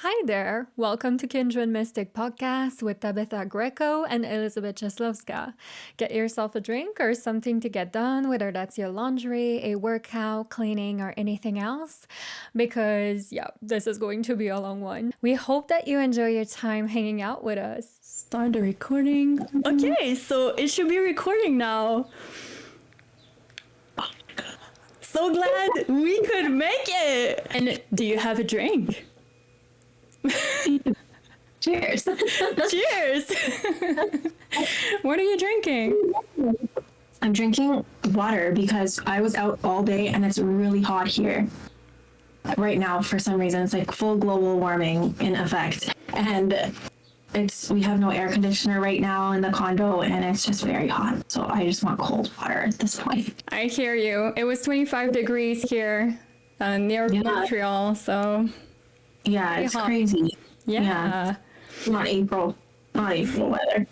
Hi there! Welcome to Kindred Mystic podcast with Tabitha Greco and Elizabeth Jaslowska. Get yourself a drink or something to get done, whether that's your laundry, a workout, cleaning, or anything else, because this is going to be a long one. We hope that you enjoy your time hanging out with us. Start the recording. Okay, so it should be recording now. So glad we could make it! And do you have a drink? Cheers. Cheers. What are you drinking? I'm drinking water because I was out all day and it's really hot here. Right now, for some reason, it's like full global warming in effect. And we have no air conditioner right now in the condo and it's just very hot. So I just want cold water at this point. I hear you. It was 25 degrees here near Montreal, so... Yeah, it's crazy. Yeah. Not April weather.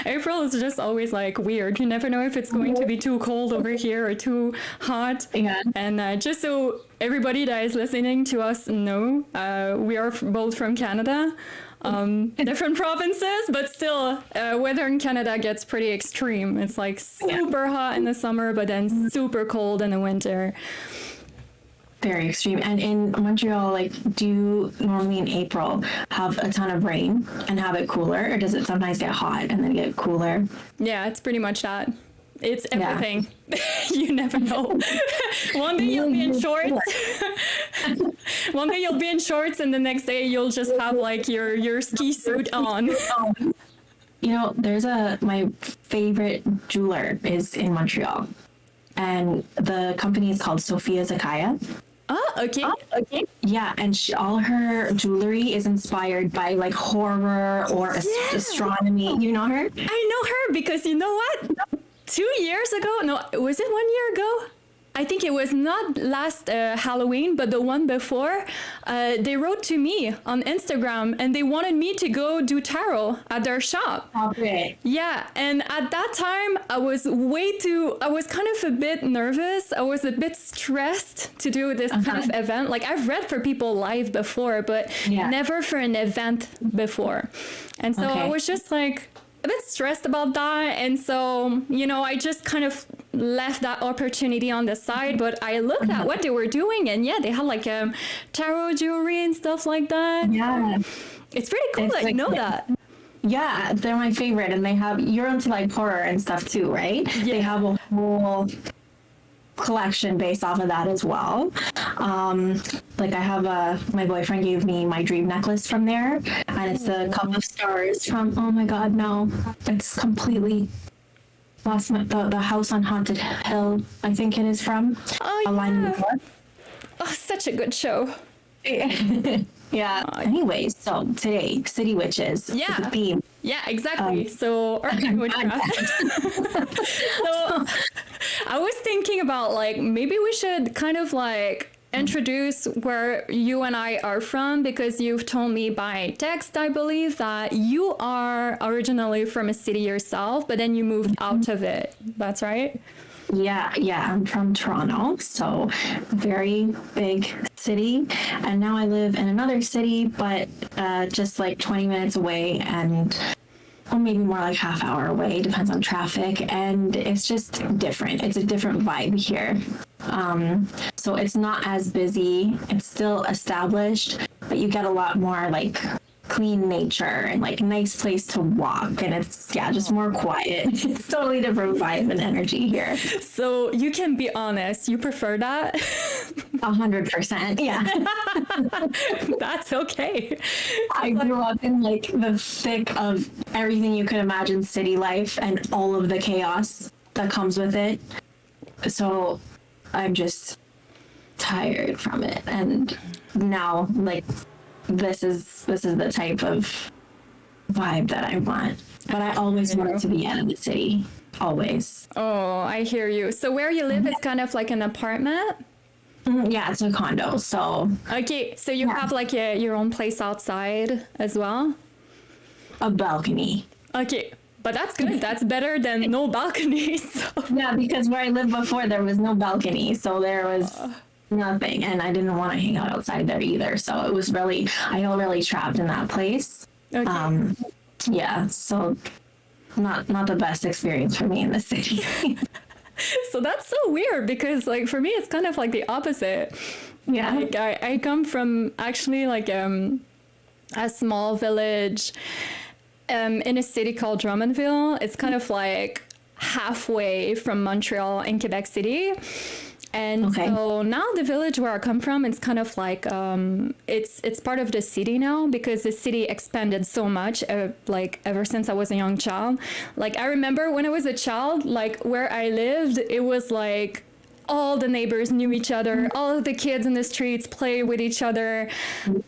April is just always like weird. You never know if it's going to be too cold over here or too hot. Yeah. And just so everybody that is listening to us know, we are both from Canada. Different provinces, but still, weather in Canada gets pretty extreme. It's like super hot in the summer, but then super cold in the winter. Very extreme. And in Montreal, do you normally in April have a ton of rain and have it cooler, or does it sometimes get hot and then get cooler? Yeah, it's pretty much that. It's everything. Yeah. You never know. One day you'll be in shorts. One day you'll be in shorts, and the next day you'll just have your ski suit on. You know, my favorite jeweler is in Montreal, and the company is called Sophia Zakaya. Oh, okay. Yeah, and all her jewelry is inspired by horror or astronomy. You know her? I know her because you know what? 2 years ago? No, was it 1 year ago? I think it was not last Halloween, but the one before. They wrote to me on Instagram and they wanted me to go do tarot at their shop. Okay. Yeah, and at that time I was kind of a bit nervous. I was a bit stressed to do this kind of event. I've read for people live before, but never for an event before. And so I was just a bit stressed about that, and so I just kind of left that opportunity on the side, but I looked at what they were doing, and they had tarot jewelry and stuff like that. It's pretty cool. I know that. Yeah, they're my favorite, and you're into horror and stuff too, right? They have a whole collection based off of that as well. I have my boyfriend gave me my dream necklace from there, and it's the Cup of Stars from, oh my god, no, it's completely lost the House on Haunted Hill, I think it is from. Oh, such a good show. Yeah. Anyways, so today, City Witches is the theme. Yeah, exactly. So, urban witchcraft. So, I was thinking about maybe we should kind of introduce where you and I are from, because you've told me by text, I believe, that you are originally from a city yourself, but then you moved out of it. That's right? Yeah, I'm from Toronto, so very big city, and now I live in another city, but just 20 minutes away, or maybe more half hour away, depends on traffic, and it's just different. It's a different vibe here. So it's not as busy, it's still established, but you get a lot more clean nature and nice place to walk, and it's just more quiet. It's totally different vibe and energy here. So you can be honest, you prefer that? 100%. Yeah. That's okay. I grew up in the thick of everything you could imagine, city life and all of the chaos that comes with it. So I'm just tired from it, and now this is the type of vibe that I want. But I always wanted to be out of the city. Always. Oh, I hear you. So where you live, it's kind of like an apartment? Yeah, it's a condo. So okay, so you have your own place outside as well? A balcony. Okay, but that's good. That's better than no balcony. So. Yeah, because where I lived before, there was no balcony. So there was nothing. And I didn't want to hang out outside there either. So it was really, I felt really trapped in that place. Okay. Yeah. So not the best experience for me in the city. So that's so weird because like for me, it's kind of like the opposite. Yeah. Like I come from actually like a small village in a city called Drummondville. It's kind of like halfway from Montreal and Quebec City. And so now the village where I come from, it's kind of like it's part of the city now because the city expanded so much like ever since I was a young child. Like I remember when I was a child, like where I lived, it was like all the neighbors knew each other, all of the kids in the streets play with each other.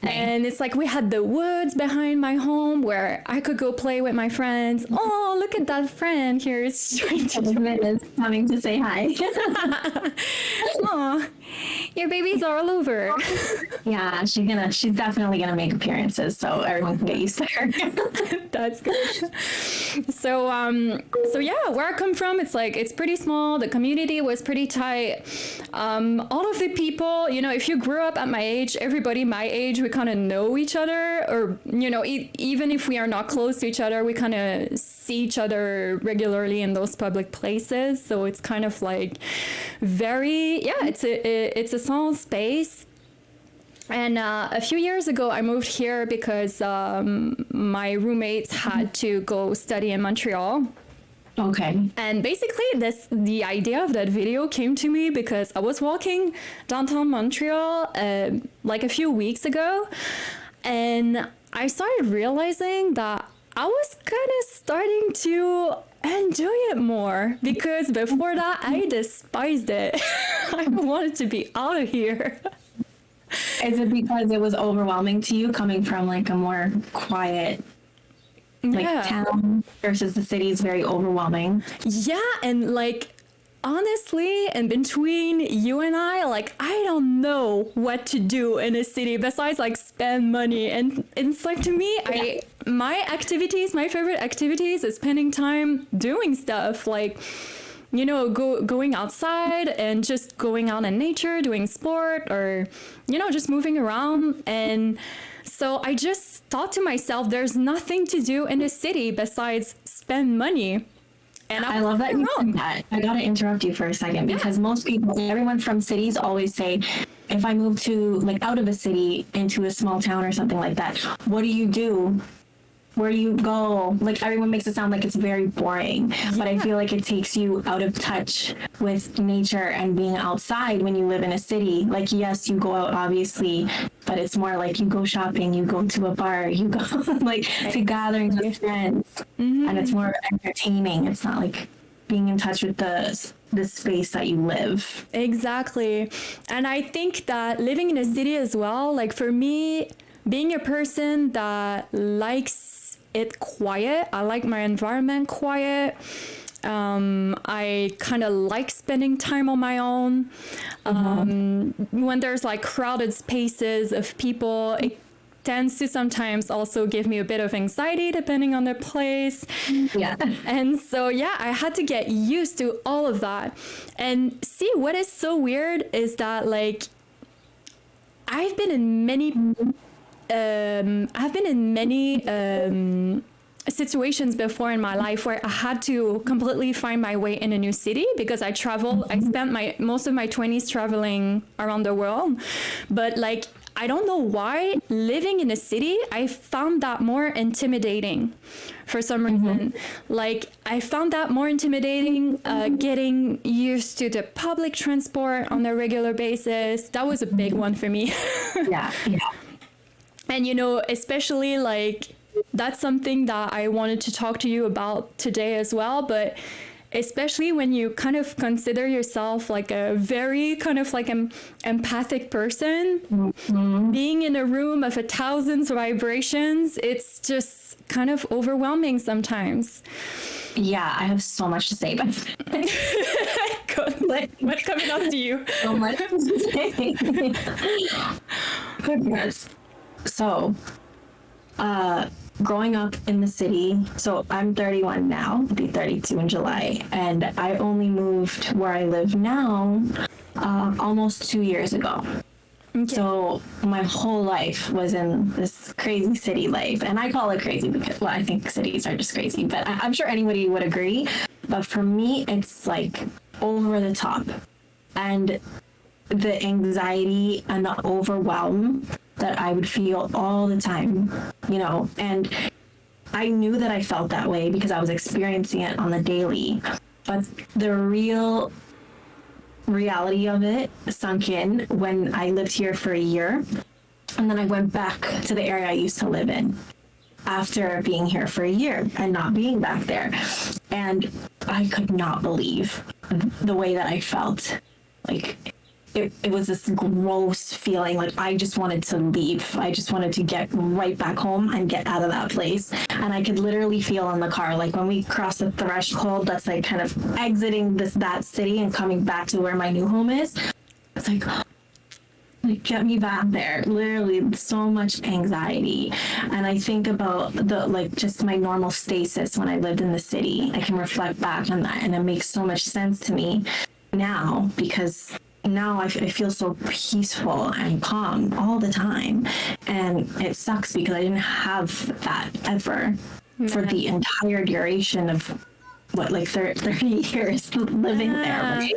And it's like we had the woods behind my home where I could go play with my friends. Oh, look at that friend here is straight to coming to say hi. Oh, your babies are all over. Yeah, she's definitely gonna make appearances, so everyone can get used to her. That's good. So yeah, where I come from, it's like it's pretty small. The community was pretty tight. All of the people, you know, if you grew up at my age, everybody my age, we kind of know each other, or you know, even if we are not close to each other, we kind of see each other regularly in those public places. So it's kind of like very, yeah, it's a small space. And a few years ago, I moved here because my roommates had to go study in Montreal. Okay. And basically, the idea of that video came to me because I was walking downtown Montreal like a few weeks ago, and I started realizing that I was kind of starting to enjoy it more because before that, I despised it. I wanted to be out of here. Is it because it was overwhelming to you coming from like a more quiet town versus the city is very overwhelming? Yeah, and like honestly, and between you and I, like I don't know what to do in a city besides like spend money. And it's like to me, my favorite activities is spending time doing stuff like, you know, going outside and just going out in nature, doing sport, or, you know, just moving around. And so I just thought to myself, there's nothing to do in the city besides spend money. And I love that you said that. I gotta interrupt you for a second because most people, everyone from cities always say, if I move to like out of a city into a small town or something like that, what do you do? Where do you go? Like everyone makes it sound like it's very boring, but I feel like it takes you out of touch with nature and being outside when you live in a city. Like, yes, you go out obviously, but it's more like you go shopping, you go to a bar, you go like to gatherings with friends, and it's more entertaining. It's not like being in touch with the space that you live. Exactly. And I think that living in a city as well, like for me, being a person that likes it quiet, I like my environment quiet. I kind of like spending time on my own. When there's like crowded spaces of people, it tends to sometimes also give me a bit of anxiety depending on the place. Yeah. And so, yeah, I had to get used to all of that. And see, what is so weird is that like, I've been in many situations before in my life where I had to completely find my way in a new city because I traveled. I spent most of my 20s traveling around the world. But like, I don't know why living in a city, I found that more intimidating for some reason. Like I found that more intimidating, getting used to the public transport on a regular basis. That was a big one for me. Yeah. And, you know, especially like that's something that I wanted to talk to you about today as well. But especially when you kind of consider yourself like a very kind of like an empathic person, being in a room of 1,000 vibrations, it's just kind of overwhelming sometimes. Yeah, I have so much to say about that. What's coming up to you? So much to say. Goodness. So, growing up in the city, so I'm 31 now, I'll be 32 in July, and I only moved where I live now almost 2 years ago. Okay. So my whole life was in this crazy city life, and I call it crazy because, well, I think cities are just crazy, but I'm sure anybody would agree. But for me, it's like over the top, and the anxiety and the overwhelm that I would feel all the time, you know, and I knew that I felt that way because I was experiencing it on the daily, but the reality of it sunk in when I lived here for a year, and then I went back to the area I used to live in after being here for a year and not being back there, and I could not believe the way that I felt. Like it was this gross feeling, like I just wanted to leave. I just wanted to get right back home and get out of that place. And I could literally feel in the car, like when we cross the threshold, that's like kind of exiting that city and coming back to where my new home is. It's like get me back there. Literally so much anxiety. And I think about the like just my normal stasis when I lived in the city. I can reflect back on that, and it makes so much sense to me now, because now I feel so peaceful and calm all the time. And it sucks because I didn't have that ever for the entire duration of what, like 30 years living there. Right?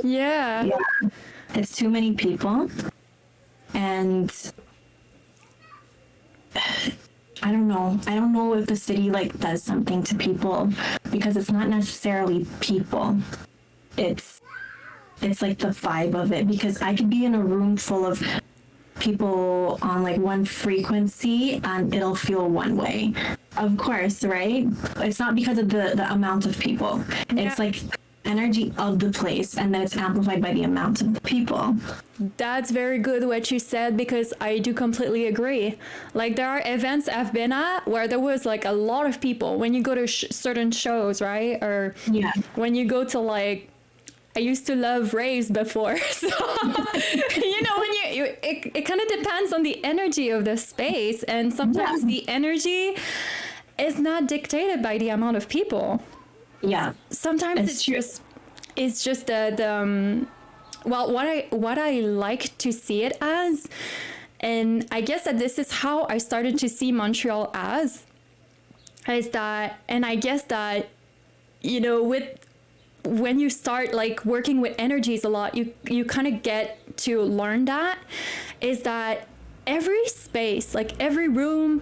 Yeah. It's too many people. And I don't know. I don't know if the city like does something to people, because it's not necessarily people. It's like the vibe of it, because I could be in a room full of people on like one frequency and it'll feel one way. Of course, right? It's not because of the amount of people. Yeah. It's like energy of the place, and then it's amplified by the amount of the people. That's very good what you said, because I do completely agree. Like there are events I've been at where there was like a lot of people when you go to certain shows, right? Or when you go to like, I used to love raves before, so you know, when it kind of depends on the energy of the space, and sometimes the energy is not dictated by the amount of people. Yeah, sometimes it's just the well, what I like to see it as, and I guess that this is how I started to see Montreal as, is that, and I guess that, you know, when you start like working with energies a lot, you kind of get to learn that, is that every space, like every room,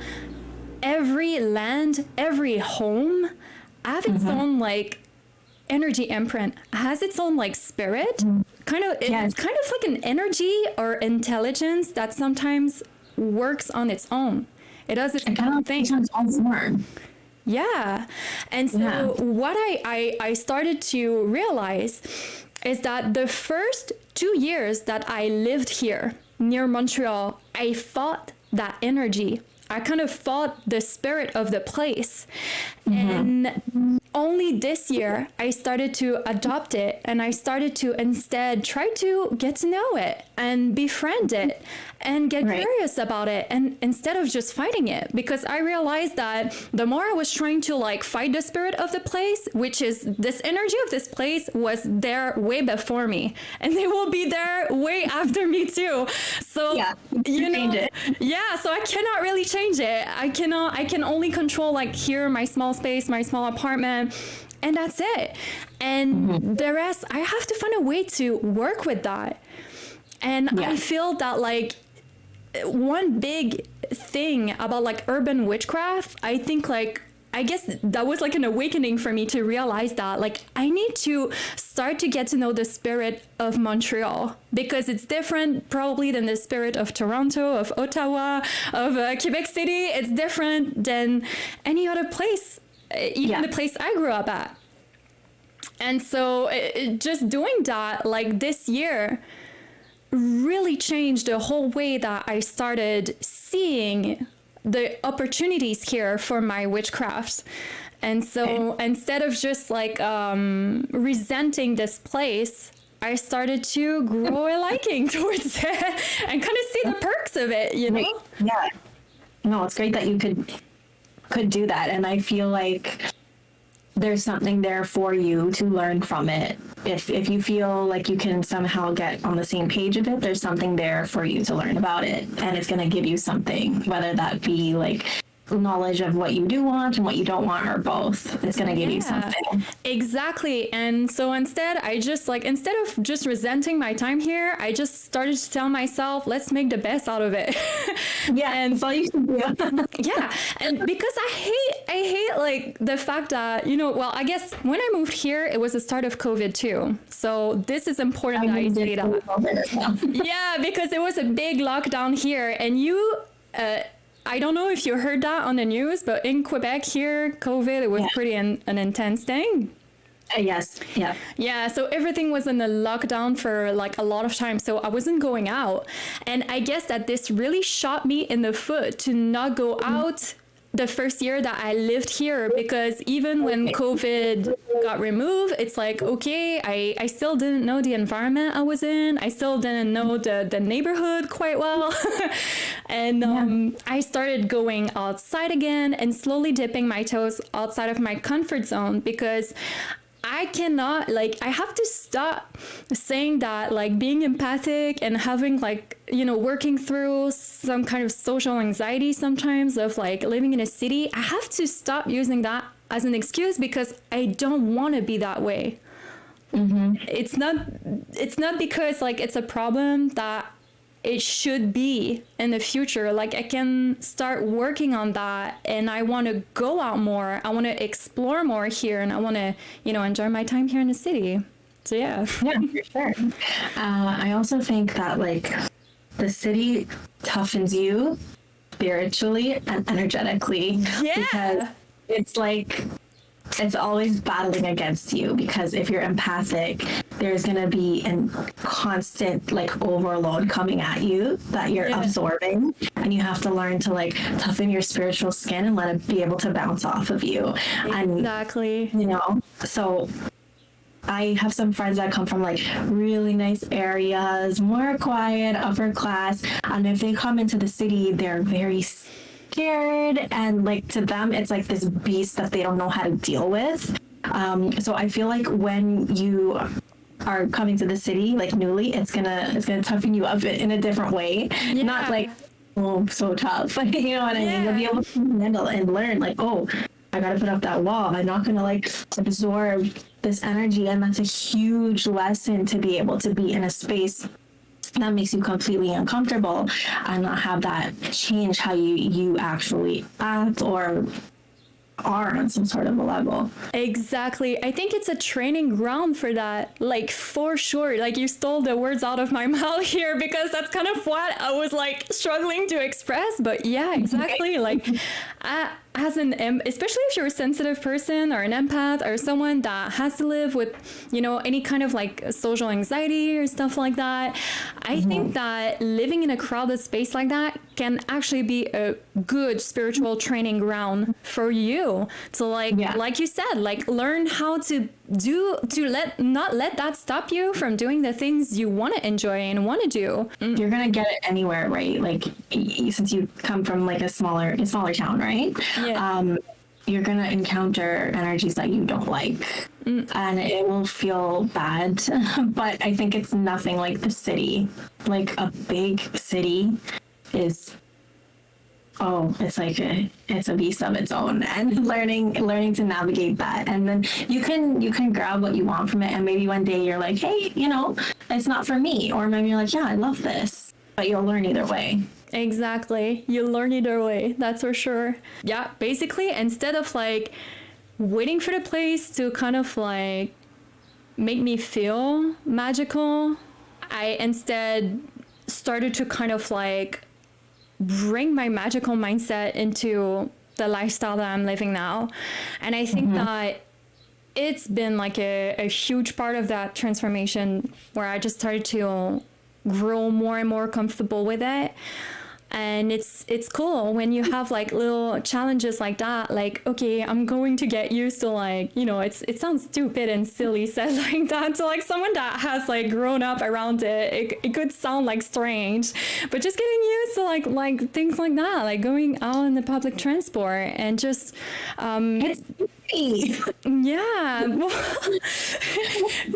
every land, every home have its own like energy imprint, has its own like spirit. It's kind of like an energy or intelligence that sometimes works on its own. It does its own thing. Yeah. And so what I started to realize is that the first 2 years that I lived here near Montreal, I fought that energy. I kind of fought the spirit of the place. And only this year I started to adopt it, and I started to instead try to get to know it and befriend it and get curious about it, and instead of just fighting it, because I realized that the more I was trying to like fight the spirit of the place, which is this energy of this place was there way before me, and they will be there way after me too. So you know, so I cannot really change it. I can only control like here, my small space, my small apartment, and that's it. And the rest, I have to find a way to work with that. And I feel that like one big thing about like urban witchcraft, I think like, I guess that was like an awakening for me to realize that like I need to start to get to know the spirit of Montreal, because it's different probably than the spirit of Toronto, of Ottawa, of Quebec City. It's different than any other place, even the place I grew up at. And so just doing that like this year really changed the whole way that I started seeing the opportunities here for my witchcraft. And so instead of just like resenting this place, I started to grow a liking towards it and kind of see the perks of it, you know? no, it's great that you could do that. And I feel like there's something there for you to learn from it. If you feel like you can somehow get on the same page of it, there's something there for you to learn about it. And it's going to give you something, whether that be like knowledge of what you do want and what you don't want, or both. It's going to give you something. Exactly. And so instead of just resenting my time here, I just started to tell myself, let's make the best out of it. Yeah, and that's all you can do. Yeah. And because I hate like the fact that, well, I guess when I moved here, it was the start of COVID too. So this is important that I say that. Yeah, because it was a big lockdown here, and I don't know if you heard that on the news, but in Quebec here, COVID, it was pretty an intense thing. Yes. Yeah. Yeah. So everything was in a lockdown for like a lot of time. So I wasn't going out. And I guess that this really shot me in the foot to not go out the first year that I lived here, because even when COVID got removed, it's like, okay, I still didn't know the environment I was in. I still didn't know the neighborhood quite well. And I started going outside again and slowly dipping my toes outside of my comfort zone, because I cannot, I have to stop saying that, being empathic and having, working through some kind of social anxiety sometimes of, living in a city. I have to stop using that as an excuse, because I don't want to be that way. Mm-hmm. It's not because, it's a problem that it should be in the future. I can start working on that, and I want to go out more. I want to explore more here, and I want to, enjoy my time here in the city. So yeah. Yeah, for sure. I also think that the city toughens you spiritually and energetically. Yeah. Because it's always battling against you, because if you're empathic, there's going to be a constant overload coming at you that you're absorbing, and you have to learn to toughen your spiritual skin and let it be able to bounce off of you. Exactly. And so I have some friends that come from really nice areas, more quiet, upper class, and if they come into the city, they're very scared, and to them it's this beast that they don't know how to deal with. So I feel when you are coming to the city newly, it's gonna toughen you up in a different way. Yeah. Not so tough, you know what I mean? You'll be able to handle and learn I gotta put up that wall. I'm not gonna absorb this energy, and that's a huge lesson, to be able to be in a space that makes you completely uncomfortable and not have that change how you actually act or are on some sort of a level. Exactly. I think it's a training ground for that, for sure. You stole the words out of my mouth here, because that's kind of what I was struggling to express. But yeah, exactly. Especially if you're a sensitive person or an empath or someone that has to live with, any kind of social anxiety or stuff like that, I think that living in a crowded space like that can actually be a good spiritual training ground for you to like you said, learn how to not let that stop you from doing the things you want to enjoy and want to do. You're gonna get it anywhere, right? Since you come from a smaller town, right? Yeah. You're gonna encounter energies that you don't like, and it will feel bad. But I think it's nothing like the city. A big city is, it's a beast of its own, and learning to navigate that, and then you can grab what you want from it, and maybe one day you're hey, it's not for me, or maybe you're yeah, I love this, but you'll learn either way. Exactly. You learn either way. That's for sure. Yeah. Basically, instead of waiting for the place to kind of make me feel magical, I instead started to kind of bring my magical mindset into the lifestyle that I'm living now. And I think that it's been a huge part of that transformation, where I just started to grow more and more comfortable with it. And it's cool when you have like little challenges like that, like, okay, I'm going to get used to, like, you know, it sounds stupid and silly said like that to like someone that has like grown up around it could sound like strange, but just getting used to like things like that, like going out in the public transport and just It's yeah,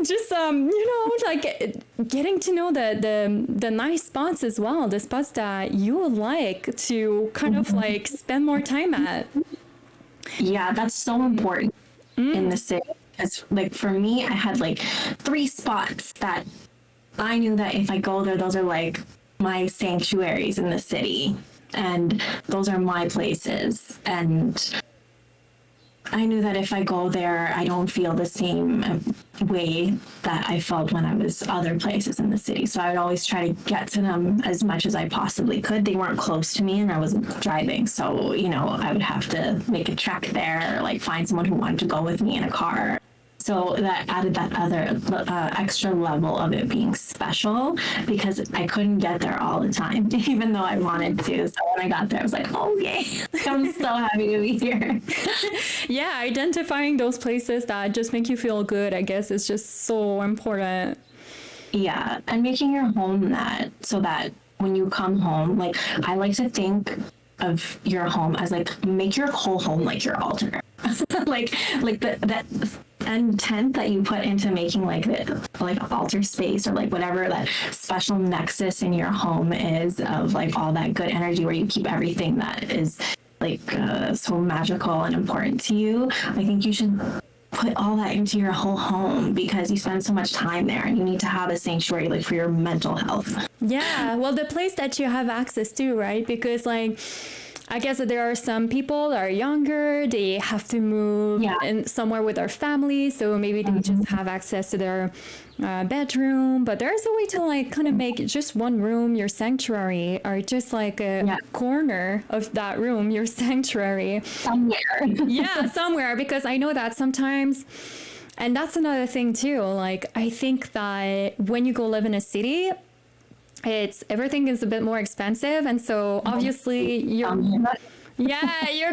just you know, like getting to know the nice spots as well, the spots that you would like to kind of like spend more time at. Yeah, that's so important in the city. Because like for me, I had like 3 spots that I knew that if I go there, those are like my sanctuaries in the city, and those are my places. And I knew that if I go there, I don't feel the same way that I felt when I was other places in the city. So I would always try to get to them as much as I possibly could. They weren't close to me and I wasn't driving. So, you know, I would have to make a trek there, or like find someone who wanted to go with me in a car. So that added that other extra level of it being special, because I couldn't get there all the time, even though I wanted to. So when I got there, I was like, oh, yay, I'm so happy to be here. Yeah, identifying those places that just make you feel good, I guess, is just so important. Yeah, and making your home that, so that when you come home, like I like to think of your home as like, make your whole home like your altar. like that intent that you put into making like the like altar space, or like whatever that special nexus in your home is, of like all that good energy where you keep everything that is like so magical and important to you. I think you should put all that into your whole home, because you spend so much time there, and you need to have a sanctuary like for your mental health. Yeah, well, the place that you have access to, right? Because like, I guess that there are some people that are younger, they have to move in somewhere with their family, so maybe they just have access to their bedroom. But there's a way to like kind of make just one room your sanctuary, or just like a corner of that room your sanctuary. Somewhere. Yeah, somewhere, because I know that sometimes, and that's another thing too, like I think that when you go live in a city, everything is a bit more expensive, and so obviously you're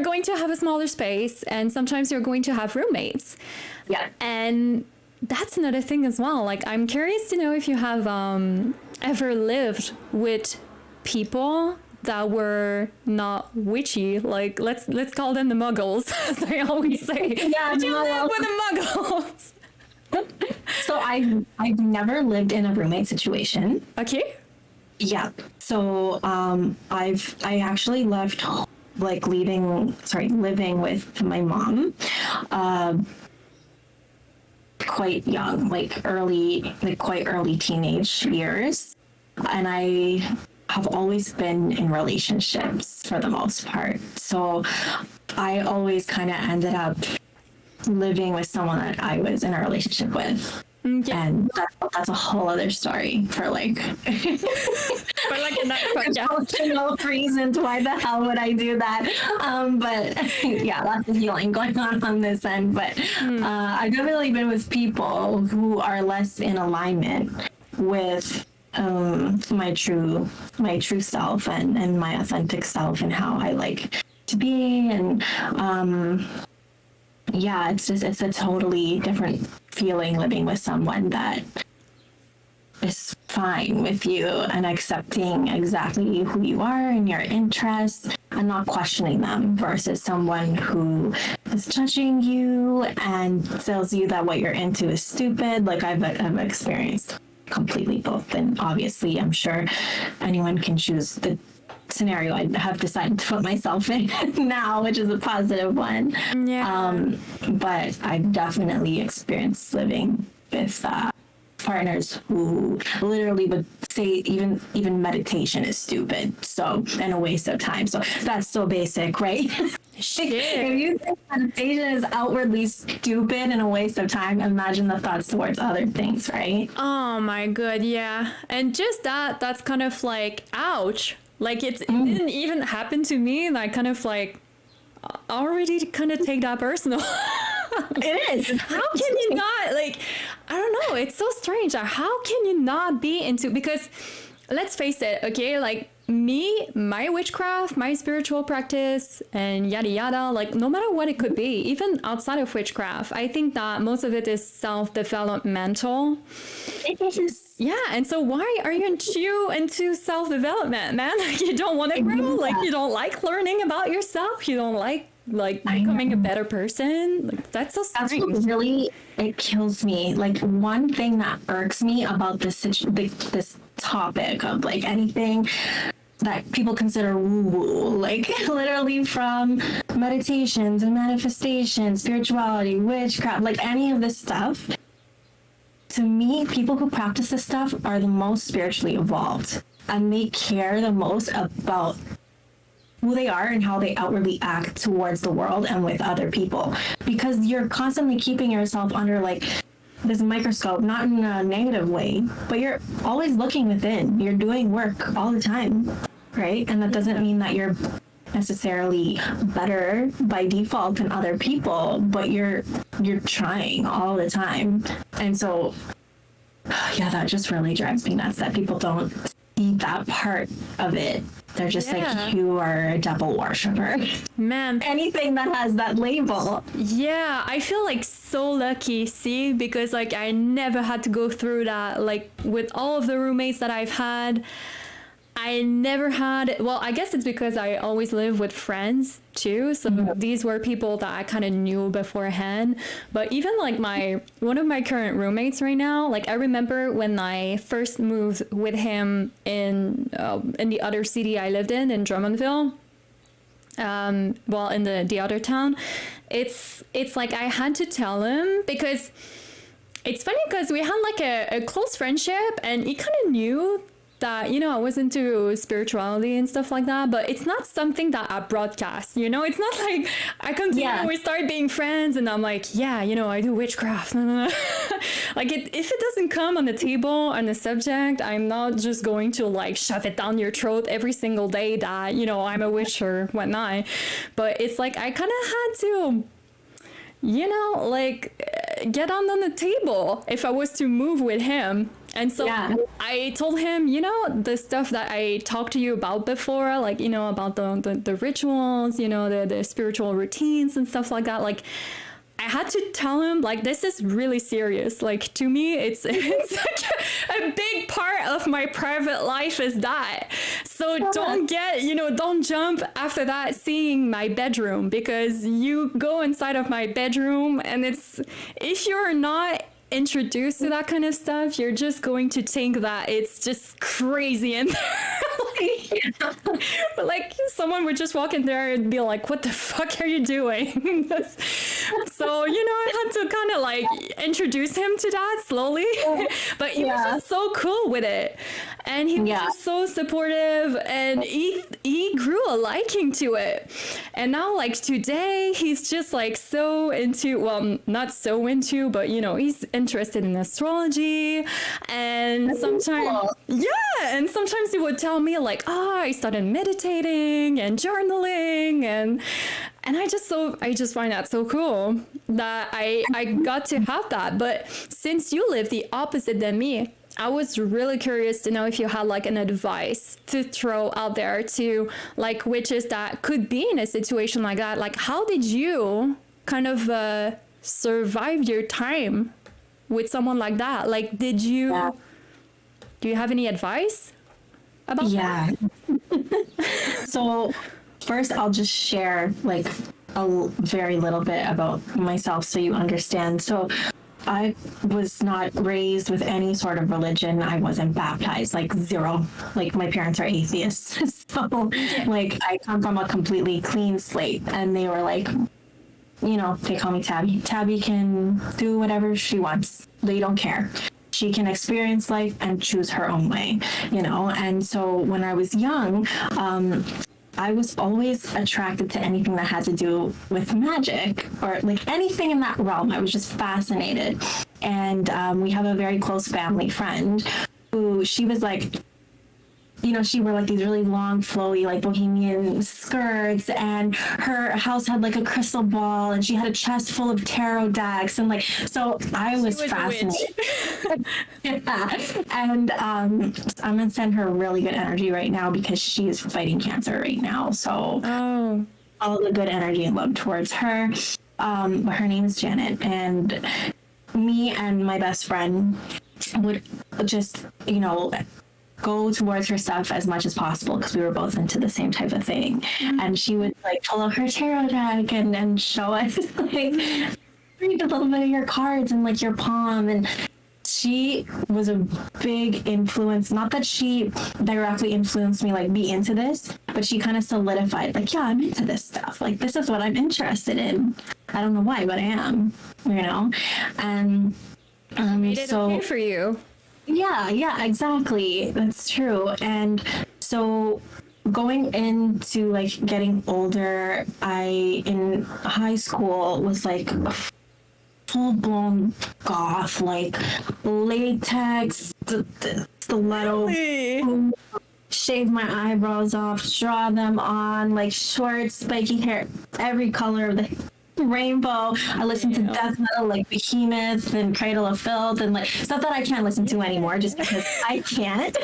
going to have a smaller space, and sometimes you're going to have roommates. Yeah. And that's another thing as well. Like, I'm curious to know if you have ever lived with people that were not witchy, like let's call them the muggles, as I always say. Yeah, did you live with the muggles? So I've never lived in a roommate situation. Okay. Yeah. So I actually left, like living with my mom quite young, quite early teenage years. And I have always been in relationships for the most part. So I always kind of ended up living with someone that I was in a relationship with. Yeah. And that's a whole other story for like for like another podcast. No reasons why the hell would I do that, but yeah, lots of healing going on this end. But I've definitely been with people who are less in alignment with my true self and my authentic self, and how I like to be. And yeah, it's a totally different feeling living with someone that is fine with you and accepting exactly who you are and your interests, and not questioning them, versus someone who is judging you and tells you that what you're into is stupid. Like I've experienced completely both, and obviously I'm sure anyone can choose the scenario I have decided to put myself in now, which is a positive one. Yeah. But I've definitely experienced living with partners who literally would say even meditation is stupid, so, and a waste of time. So that's so basic, right? Shit. If you think meditation is outwardly stupid and a waste of time, imagine the thoughts towards other things, right? Oh my god, yeah. And just that's kind of like, ouch. Like it didn't even happen to me, and I kind of like already kind of take that personal. It is. How can you not, like, I don't know, it's so strange. How can you not be into, because let's face it, okay, like my witchcraft, my spiritual practice, and yada yada, like no matter what it could be, even outside of witchcraft, I think that most of it is self-developmental. It is. Yeah, and so why are you into self-development, man? Like you don't want to grow, like you don't like learning about yourself, you don't like becoming a better person. Like that's so strange. That's what really, it kills me. Like one thing that irks me about this topic of like anything that people consider woo-woo, like literally from meditations and manifestations, spirituality, witchcraft, like any of this stuff. To me, people who practice this stuff are the most spiritually evolved, and they care the most about who they are and how they outwardly act towards the world and with other people, because you're constantly keeping yourself under like this microscope, not in a negative way, but you're always looking within. You're doing work all the time, right? And that doesn't mean that you're necessarily better by default than other people, but you're trying all the time. And so yeah, that just really drives me nuts that people don't see that part of it. They're just like, you are a devil worshiper. Man. Anything that has that label. Yeah, I feel like so lucky, see, because like I never had to go through that. Like with all of the roommates that I've had, I never had, well, I guess it's because I always live with friends too. So these were people that I kind of knew beforehand. But even like one of my current roommates right now, like I remember when I first moved with him in the other city I lived in Drummondville. Well, in the other town, it's like I had to tell him, because it's funny because we had like a close friendship and he kind of knew that, you know, I was into spirituality and stuff like that, but it's not something that I broadcast, you know? It's not like I continue, we start being friends and I'm like, yeah, you know, I do witchcraft. Like if it doesn't come on the table on the subject, I'm not just going to like shove it down your throat every single day that, you know, I'm a witch or whatnot. But it's like, I kind of had to, you know, like get on the table if I was to move with him. And so I told him, you know, the stuff that I talked to you about before, like, you know, about the rituals, you know, the spiritual routines and stuff like that. Like, I had to tell him, like, this is really serious. Like, to me, it's like a big part of my private life is that. So don't jump after that seeing my bedroom, because you go inside of my bedroom and if you're not introduced to that kind of stuff, you're just going to think that it's just crazy in there. Like someone would just walk in there and be like, what the fuck are you doing? So, you know, I had to kind of like introduce him to that slowly. But he was just so cool with it, and he was just so supportive, and he grew a liking to it. And now like today he's just like so into, well, not so into, but you know, he's interested in astrology. And sometimes sometimes he would tell me like, I started meditating and journaling, and I just find that so cool that I got to have that. But since you live the opposite than me, I was really curious to know if you had like an advice to throw out there to like witches that could be in a situation like that. Like, how did you kind of survive your time with someone like that? Like, do you have any advice about that? So first I'll just share like a very little bit about myself so you understand. So I was not raised with any sort of religion. I wasn't baptized, like zero. Like my parents are atheists. So like I come from a completely clean slate, and they were like, you know, they call me Tabby. Tabby can do whatever she wants. They don't care. She can experience life and choose her own way, you know? And so when I was young, I was always attracted to anything that had to do with magic or like anything in that realm. I was just fascinated. And we have a very close family friend who, she was like she wore like these really long, flowy, like bohemian skirts, and her house had like a crystal ball, and she had a chest full of tarot decks, and like, so I was fascinated. Yeah. And I'm gonna send her really good energy right now because she is fighting cancer right now. So all the good energy and love towards her. Her name is Janet, and me and my best friend would just, go towards her stuff as much as possible because we were both into the same type of thing. And she would like pull out her tarot deck and show us like read a little bit of your cards and like your palm. And she was a big influence. Not that she directly influenced me like be into this, but she kind of solidified like, yeah, I'm into this stuff. Like this is what I'm interested in. I don't know why, but I am, And made it okay for you. Yeah, exactly. That's true. And so going into like getting older, I in high school was like a full-blown goth, like latex, stiletto, shave my eyebrows off, draw them on, like short, spiky hair, every color of the rainbow. I listened to death metal like Behemoth and Cradle of Filth and like stuff that I can't listen to anymore just because I can't.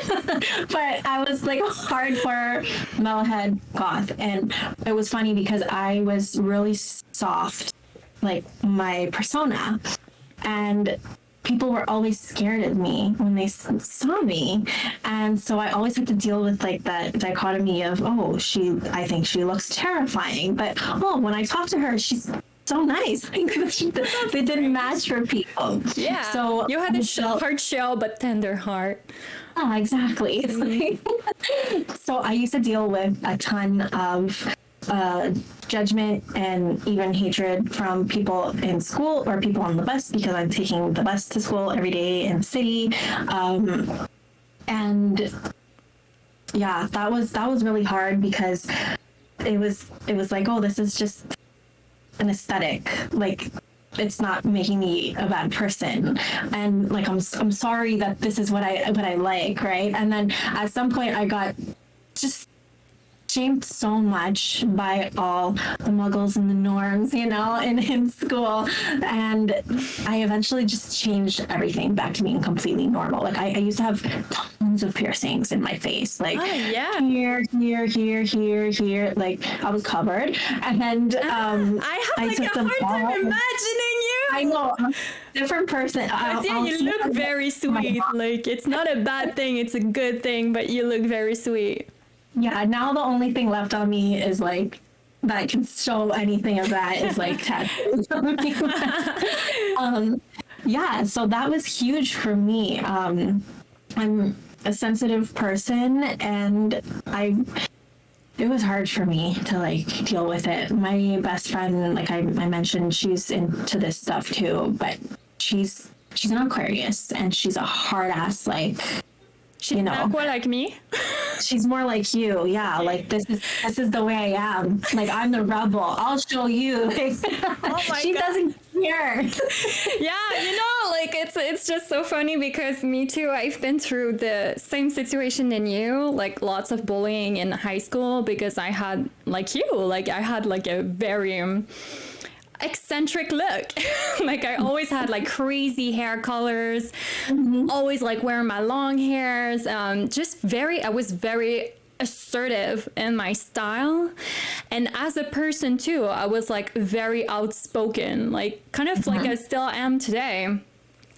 But I was like a hardcore metalhead goth, and it was funny because I was really soft, like my persona, and people were always scared of me when they saw me. And so I always had to deal with like that dichotomy of, I think she looks terrifying, but when I talk to her, she's so nice. They didn't match for people. Yeah. So you had a hard shell, but tender heart. Oh, exactly. So I used to deal with a ton of judgment and even hatred from people in school or people on the bus because I'm taking the bus to school every day in the city. And yeah, that was really hard because it was like, this is just an aesthetic. Like it's not making me a bad person, and like I'm sorry that this is what I like, right? And then at some point I got just shamed so much by all the muggles and the norms, in school. And I eventually just changed everything back to being completely normal. Like I used to have tons of piercings in my face, like here, like I was covered. And I took a hard time imagining you. I know, I'm a different person. You look very sweet. Like it's not a bad thing, it's a good thing, but you look very sweet. Yeah, now the only thing left on me is like that can show anything of that is like tattoos. Yeah, so that was huge for me. I'm a sensitive person, and it was hard for me to like deal with it. My best friend, like I mentioned, she's into this stuff too, but she's an Aquarius, and she's a hard ass like. She's aqua like me. She's more like you, yeah. Like this is the way I am. Like I'm the rebel. I'll show you. She doesn't care. Yeah, like it's just so funny because me too. I've been through the same situation in you. Like lots of bullying in high school because I had like you. Like I had like a very eccentric look. Like I always had like crazy hair colors, always like wearing my long hairs, I was very assertive in my style, and as a person too, I was like very outspoken, like kind of like I still am today.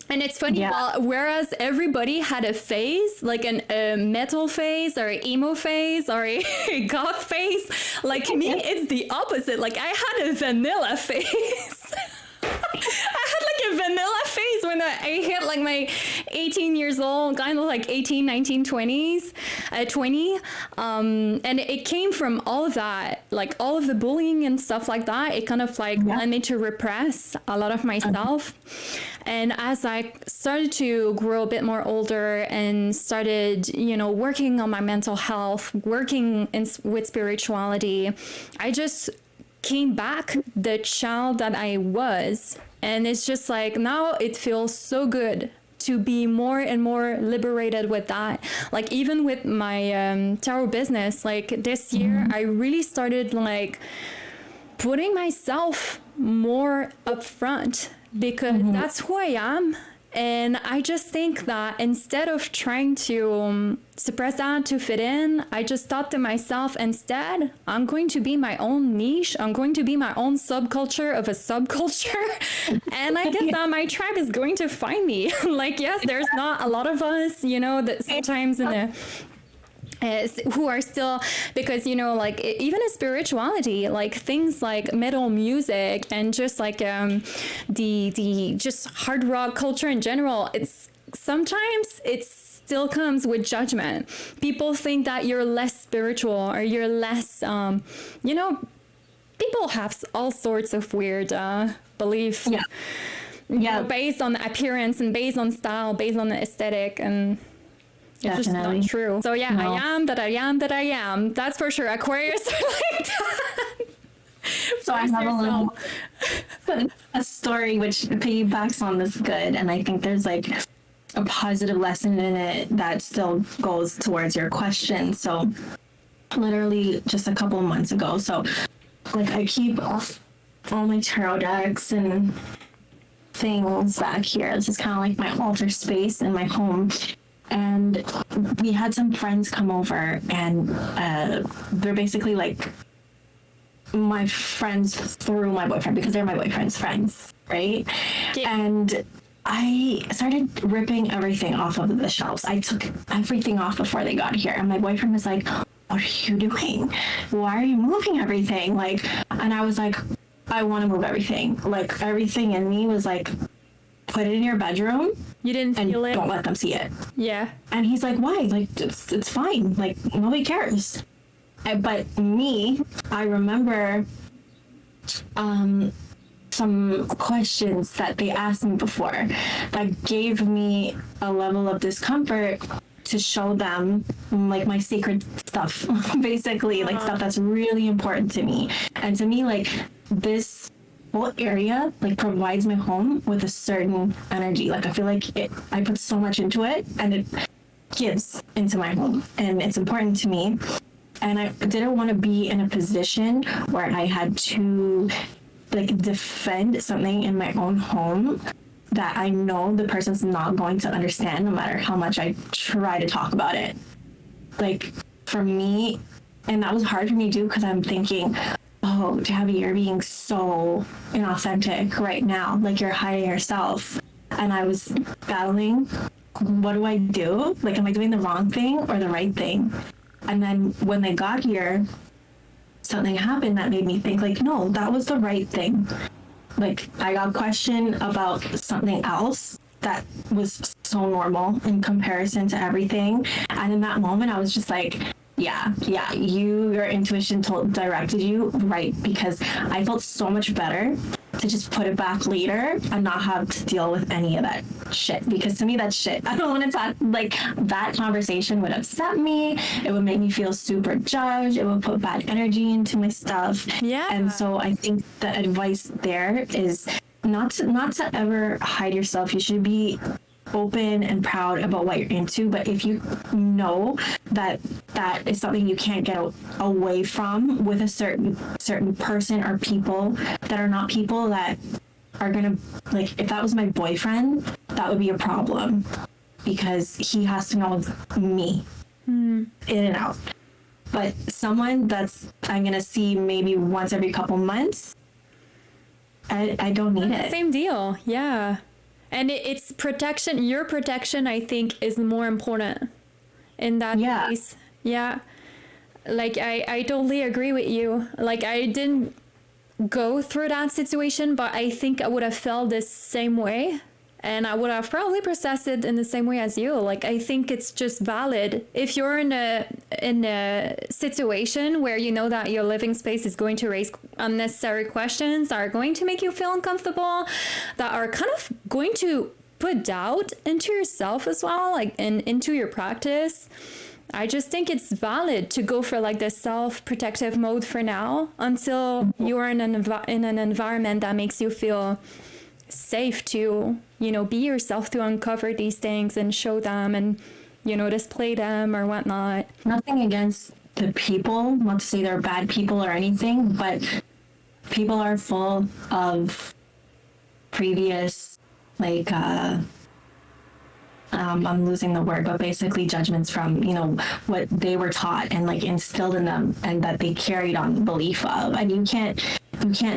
And it's funny, whereas everybody had a phase, like a metal phase or an emo phase or a goth phase, like me, it's the opposite. Like I had a vanilla phase. I had like a vanilla phase when I hit like my 18 years old, kind of like 18, 19, 20s, 20. And it came from all of that, like all of the bullying and stuff like that. It kind of like led me to repress a lot of myself. And as I started to grow a bit more older and started, working on my mental health, working with spirituality, I just came back the child that I was. And it's just like, now it feels so good to be more and more liberated with that. Like even with my tarot business, like this year, I really started like putting myself more up front because that's who I am. And I just think that instead of trying to suppress that to fit in, I just thought to myself, instead, I'm going to be my own niche. I'm going to be my own subculture of a subculture. And I guess that my tribe is going to find me. Like, yes, there's not a lot of us, you know, that sometimes in the who are still, because, you know, like even a spirituality, like things like metal music and just like the just hard rock culture in general, it's sometimes it's still comes with judgment. People think that you're less spiritual or you're less you know, people have all sorts of weird beliefs, you know, based on appearance and based on style, based on the aesthetic, and it's just not true. So yeah, no. I am that I am that I am. That's for sure. Aquarius are like that. So I have a story which piggybacks on this good, and I think there's like a positive lesson in it that still goes towards your question. So literally just a couple of months ago, so like I keep all my tarot decks and things back here. This is kind of like my altar space in my home. And we had some friends come over, and they're basically like my friends through my boyfriend, because they're my boyfriend's friends, right? Yeah. And I started ripping everything off of the shelves. I took everything off before they got here, and my boyfriend was like, "What are you doing? Why are you moving everything?" Like, and I was like, "I want to move everything." Like everything in me was like, "Put it in your bedroom." You didn't feel it? Don't let them see it. Yeah. And he's like, "Why? Like, it's fine. Like, nobody cares." But me, I remember some questions that they asked me before that gave me a level of discomfort to show them like my sacred stuff, basically, like stuff that's really important to me. And to me, like this whole area like provides my home with a certain energy. Like I feel like I put so much into it, and it gives into my home, and it's important to me. And I didn't want to be in a position where I had to like defend something in my own home that I know the person's not going to understand, no matter how much I try to talk about it. Like for me, and that was hard for me to do, because I'm thinking, "Oh, Tabby, you're being so inauthentic right now. Like you're hiding yourself." And I was battling, what do I do? Like, am I doing the wrong thing or the right thing? And then when they got here, something happened that made me think like, no, that was the right thing. Like I got questioned about something else that was so normal in comparison to everything. And in that moment, I was just like, yeah, your intuition directed you right, because I felt so much better to just put it back later and not have to deal with any of that shit. Because to me, that's shit. I don't want to talk, like that conversation would upset me. It would make me feel super judged. It would put bad energy into my stuff. Yeah. And so I think the advice there is not to ever hide yourself. You should be open and proud about what you're into, but if you know that is something you can't get away from with a certain person or people that are not people that are gonna, like, if that was my boyfriend, that would be a problem, because he has to know me in and out. But someone that's I'm gonna see maybe once every couple months, I don't need it. Same deal. Yeah. And it's protection. Your protection, I think, is more important in that case. Yeah. Like, I totally agree with you. Like, I didn't go through that situation, but I think I would have felt the same way. And I would have probably processed it in the same way as you. Like, I think it's just valid. If you're in a situation where you know that your living space is going to raise unnecessary questions that are going to make you feel uncomfortable, that are kind of going to put doubt into yourself as well, like, and into your practice, I just think it's valid to go for like the self-protective mode for now, until you're in an environment that makes you feel safe to, you know, be yourself, to uncover these things and show them and, you know, display them or whatnot. Nothing against the people, not to say they're bad people or anything, but people are full of previous, like, I'm losing the word, but basically judgments from, you know, what they were taught and like instilled in them and that they carried on the belief of. And you can't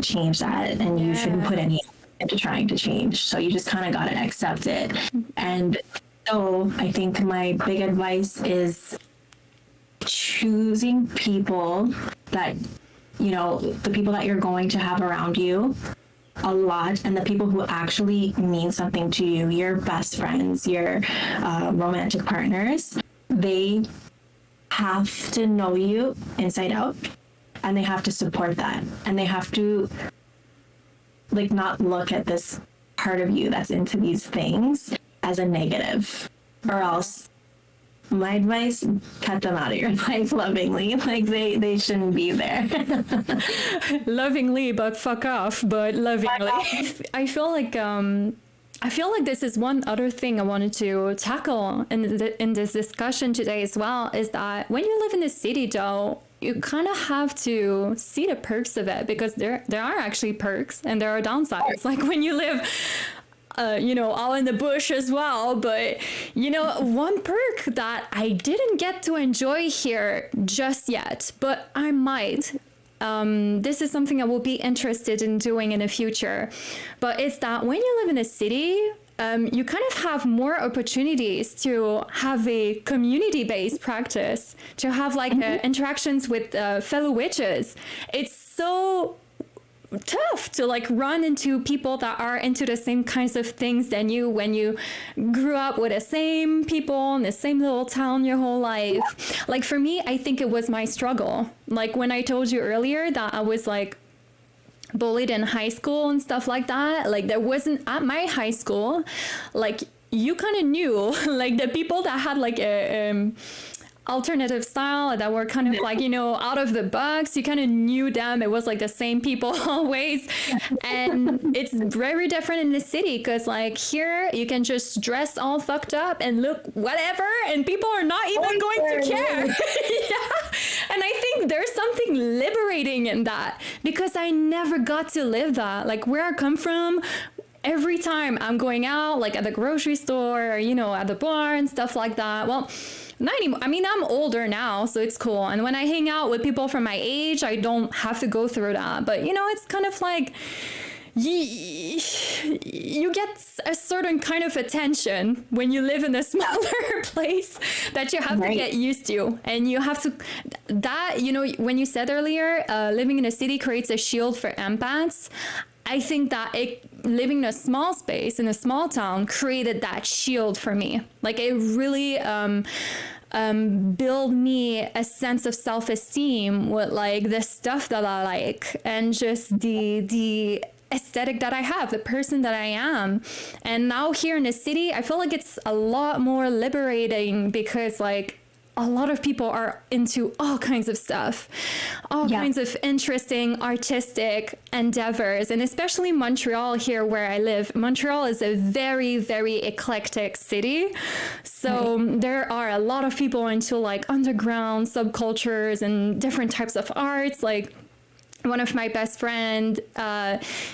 change that, and you shouldn't put any into trying to change. So you just kind of got to accept it. And so I think my big advice is choosing people that, you know, the people that you're going to have around you a lot, and the people who actually mean something to you, your best friends, your romantic partners. They have to know you inside out, and they have to support that, and they have to like not look at this part of you that's into these things as a negative, or else my advice, cut them out of your life lovingly. Like they shouldn't be there. Lovingly, but fuck off, but lovingly. I feel like this is one other thing I wanted to tackle in this discussion today as well, is that when you live in the city, though, you kind of have to see the perks of it, because there are actually perks and there are downsides. Like when you live you know, all in the bush as well. But, you know, one perk that I didn't get to enjoy here just yet, but I might. This is something I will be interested in doing in the future. But it's that when you live in a city, you kind of have more opportunities to have a community-based practice, to have like interactions with fellow witches. It's so tough to like run into people that are into the same kinds of things than you when you grew up with the same people in the same little town your whole life. Like for me, I think it was my struggle. Like when I told you earlier that I was like bullied in high school and stuff like that, like there wasn't at my high school, like you kind of knew like the people that had like a alternative style that were kind of like, you know, out of the box. You kind of knew them. It was like the same people always. And it's very different in the city, because like here you can just dress all fucked up and look whatever, and people are not even going to care. Yeah. And I think there's something liberating in that, because I never got to live that. Like where I come from, every time I'm going out, like at the grocery store or, you know, at the bar and stuff like that. Well, not anymore. I mean, I'm older now, so it's cool. And when I hang out with people from my age, I don't have to go through that. But, you know, it's kind of like you get a certain kind of attention when you live in a smaller place that you have to get used to. And you have to, that, you know, when you said earlier, living in a city creates a shield for empaths. I think that living in a small space, in a small town, created that shield for me. Like it really build me a sense of self-esteem with like the stuff that I like, and just the aesthetic that I have, the person that I am. And now here in the city, I feel like it's a lot more liberating, because like a lot of people are into all kinds of stuff, all kinds of interesting artistic endeavors. And especially Montreal, here where I live, Montreal is a very, very eclectic city. So there are a lot of people into like underground subcultures and different types of arts. Like one of my best friend,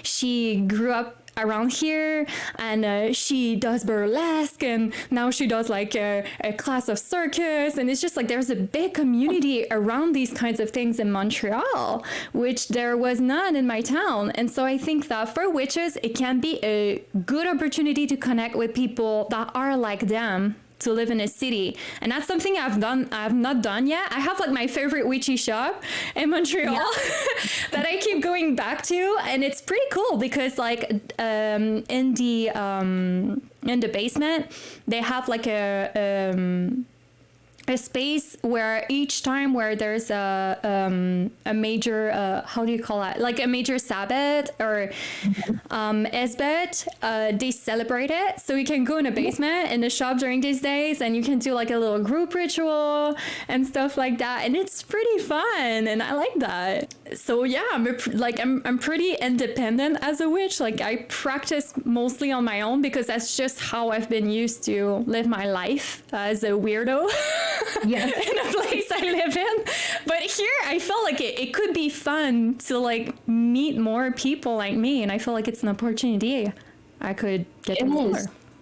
she grew up around here, and she does burlesque, and now she does like a class of circus. And it's just like there's a big community around these kinds of things in Montreal, which there was none in my town. And so I think that for witches, it can be a good opportunity to connect with people that are like them, to live in a city. And that's something I've not done yet. I have like my favorite witchy shop in Montreal that I keep going back to, and it's pretty cool because like in the basement they have like a space where each time where there's a major how do you call it, like a major Sabbath or Esbet, they celebrate it. So you can go in a basement in the shop during these days, and you can do like a little group ritual and stuff like that, and it's pretty fun, and I like that. So yeah, I'm pretty independent as a witch. Like I practice mostly on my own because that's just how I've been used to live my life as a weirdo. Yes. In a place I live in. But here I felt like it could be fun to like meet more people like me, and I feel like it's an opportunity I could get to more.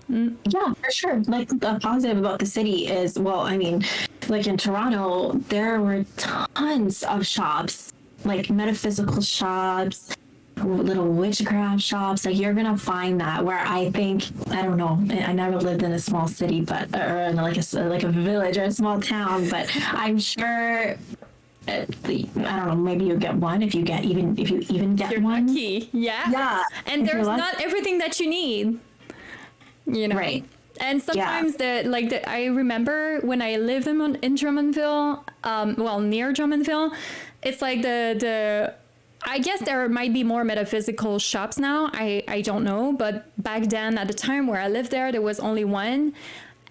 Yeah, for sure. Like the positive about the city is, well, I mean, like in Toronto, there were tons of shops, like metaphysical shops, little witchcraft shops. Like you're gonna find that where I think, I don't know, I never lived in a small city, but or in like a village or a small town, but I'm sure. I don't know. Maybe you get one if you even get you're one. Lucky. Yeah. And there's not everything that you need. You know, right? And sometimes I remember when I lived in Drummondville, near Drummondville, it's like the I guess there might be more metaphysical shops now. I don't know, but back then at the time where I lived there was only one.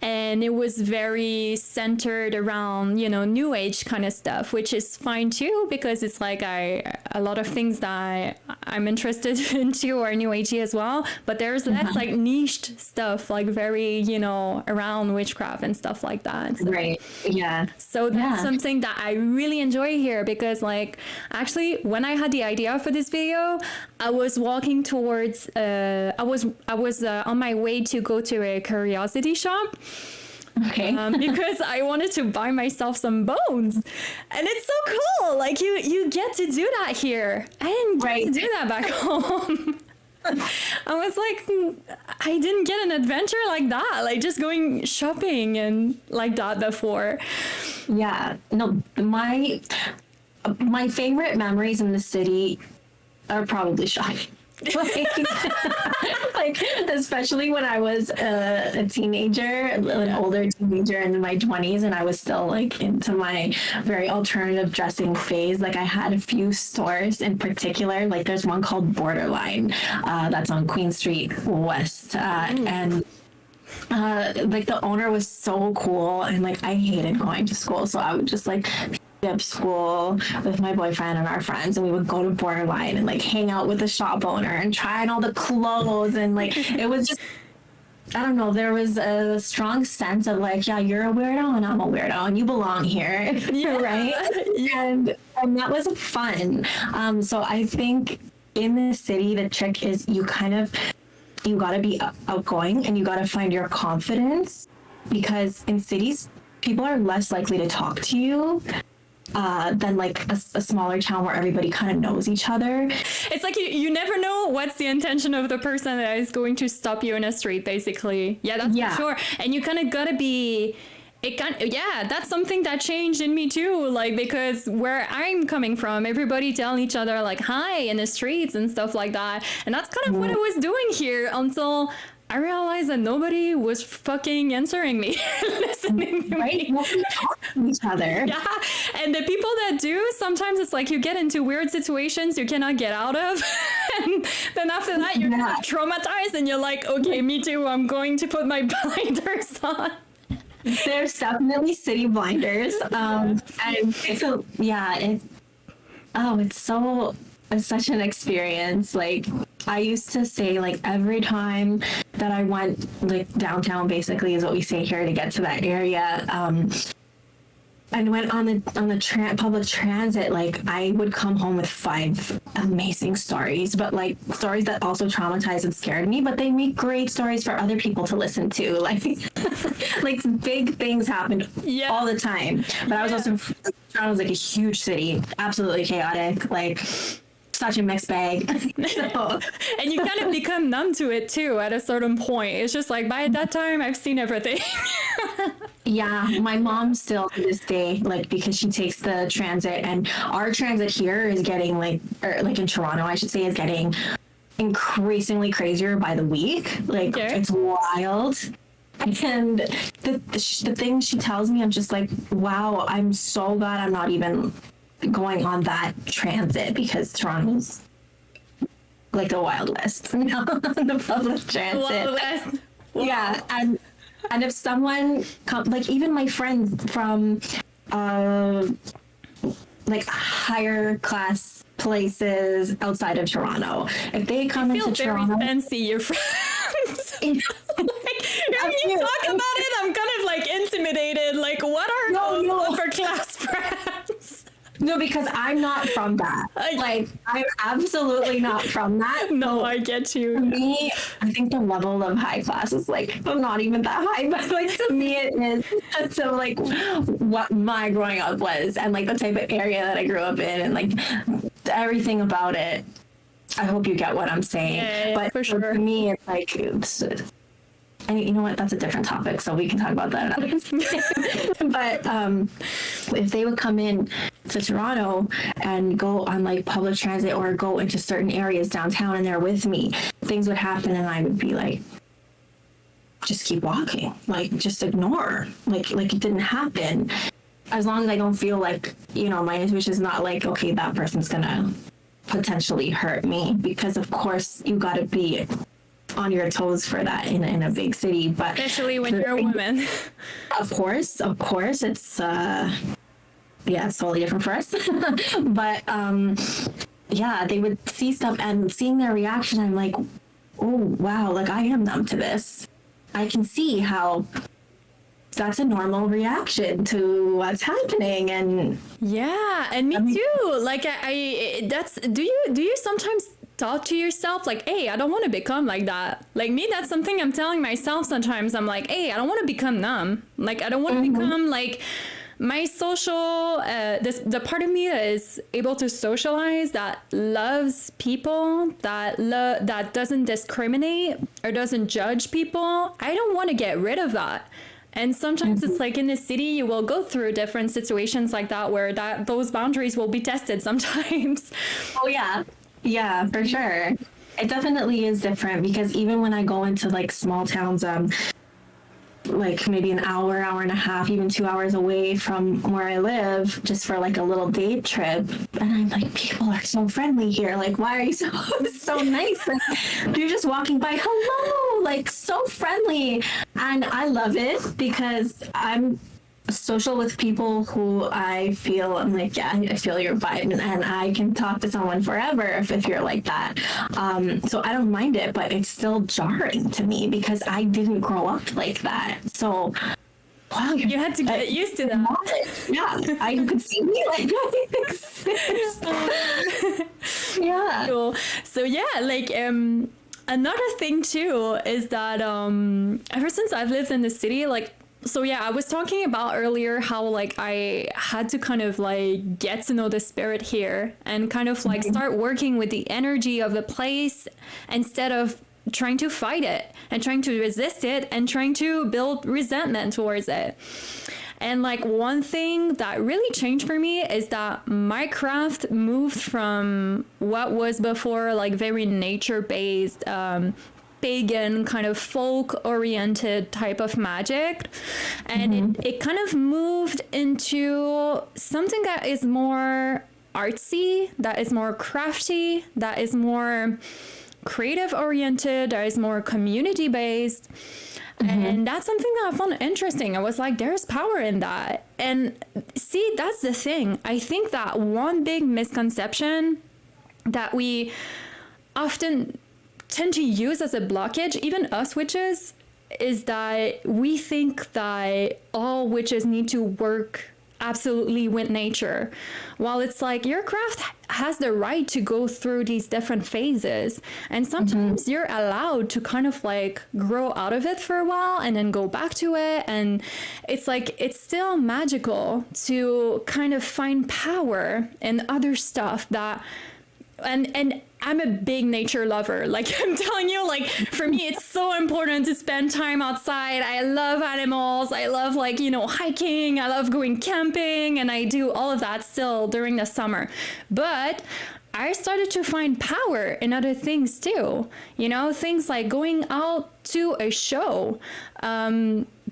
And it was very centered around, new age kind of stuff, which is fine too, because it's like a lot of things that I'm interested into are new agey as well. But there's less like niched stuff, like very, around witchcraft and stuff like that. So, right. Yeah. So that's something that I really enjoy here, because like actually when I had the idea for this video, I was walking towards, I was on my way to go to a curiosity shop. Okay. Because I wanted to buy myself some bones, and it's so cool. Like you get to do that here. I didn't get to do that back home. I was like, I didn't get an adventure like that, like just going shopping and like that before. Yeah. No, my favorite memories in the city are probably shopping. like especially when I was a teenager, an older teenager in my 20s, and I was still like into my very alternative dressing phase. Like I had a few stores in particular, like there's one called Borderline that's on Queen Street West, and like the owner was so cool, and like I hated going to school, so I would just like up school with my boyfriend and our friends, and we would go to Borderline and like hang out with the shop owner and try on all the clothes, and like it was just, I don't know, there was a strong sense of like, yeah, you're a weirdo and I'm a weirdo and you belong here. Yeah. Right. And that was fun. So I think in the city the trick is you gotta be outgoing, and you gotta find your confidence, because in cities people are less likely to talk to you than like a smaller town where everybody kind of knows each other. It's like you never know what's the intention of the person that is going to stop you in a street, basically. Yeah, that's for sure. And you kind of gotta be, that's something that changed in me too. Like, because where I'm coming from, everybody telling each other like hi in the streets and stuff like that. And that's kind of what I was doing here until I realized that nobody was fucking answering me, listening to me. Nobody talks to each other. Yeah, and the people that do, sometimes it's like you get into weird situations you cannot get out of, and then after that you're traumatized, and you're like, okay, me too. I'm going to put my blinders on. There's definitely city blinders, and so it's such an experience. Like I used to say, like every time that I went like downtown, basically is what we say here, to get to that area, and went on the public transit, like I would come home with 5 amazing stories, but like stories that also traumatized and scared me, but they make great stories for other people to listen to. Like like big things happened all the time. But I was also, Toronto's like a huge city, absolutely chaotic, like such a mixed bag. So. And you kind of become numb to it too at a certain point. It's just like, by that time I've seen everything. Yeah, my mom still to this day, like, because she takes the transit, and our transit here is getting like in Toronto, I should say, is getting increasingly crazier by the week. Like it's wild. And the thing she tells me, I'm just like, wow, I'm so glad I'm not even going on that transit, because Toronto's like the Wild West, you know, the public transit. Wild West. Yeah, and if someone like even my friends from like higher class places outside of Toronto. If they come into Toronto, very fancy, your friends. Like, hearing you talk about it, I'm kind of like intimidated. Like, what are those upper class friends? No, because I'm not from that. Like, I'm absolutely not from that. No, so I get you. To me, I think the level of high class is like, I'm not even that high, but like to me it is. So like what my growing up was and like the type of area that I grew up in and like everything about it. I hope you get what I'm saying. Yeah, but for sure. To me, it's like, and you know what? That's a different topic, so we can talk about that another time. But if they would come in to Toronto and go on like public transit or go into certain areas downtown and they're with me, things would happen and I would be like, just keep walking, like just ignore, like it didn't happen. As long as I don't feel like, you know, my intuition is not like, okay, that person's gonna potentially hurt me, because of course you gotta be on your toes for that in a big city, but especially when you're a woman. Of course it's it's totally different for us. But yeah, they would see stuff and seeing their reaction, I'm like, oh wow, like I am numb to this. I can see how that's a normal reaction to what's happening. And yeah, and me too. Like I that's do you sometimes talk to yourself like, hey, I don't want to become like that? Like me, that's something I'm telling myself sometimes. I'm like, hey, I don't want to become numb. Like I don't want to become like my social the part of me that is able to socialize, that loves people, that doesn't discriminate or doesn't judge people. I don't want to get rid of that. And sometimes it's like in the city, you will go through different situations like that where those boundaries will be tested sometimes. Oh yeah. Yeah, for sure. It definitely is different, because even when I go into like small towns, like maybe an hour and a half, even 2 hours away from where I live, just for like a little day trip, and I'm like, people are so friendly here. Like, why are you so nice? And you're just walking by, hello, like so friendly, and I love it because I'm social with people who I feel, I'm like, yeah, I feel your vibe, and I can talk to someone forever if you're like that. So I don't mind it, but it's still jarring to me because I didn't grow up like that. So wow, you had to get used to that. Yeah, I could see me like that. Yeah. Cool. So yeah, like another thing too is that ever since I've lived in the city, like, so yeah, I was talking about earlier how like I had to kind of like get to know the spirit here and kind of like start working with the energy of the place instead of trying to fight it and trying to resist it and trying to build resentment towards it. And like one thing that really changed for me is that my craft moved from what was before like very nature-based, pagan kind of folk-oriented type of magic, and it kind of moved into something that is more artsy, that is more crafty, that is more creative oriented, that is more community based. And that's something that I found interesting. I was like, there's power in that. And see, that's the thing. I think that one big misconception that we often tend to use as a blockage, even us witches, is that we think that all witches need to work absolutely with nature. While it's like your craft has the right to go through these different phases, and sometimes you're allowed to kind of like grow out of it for a while and then go back to it. And it's like it's still magical to kind of find power in other stuff that and I'm a big nature lover. Like I'm telling you, like for me, it's so important to spend time outside. I love animals. I love like, you know, hiking. I love going camping, and I do all of that still during the summer. But I started to find power in other things too. You know, things like going out to a show.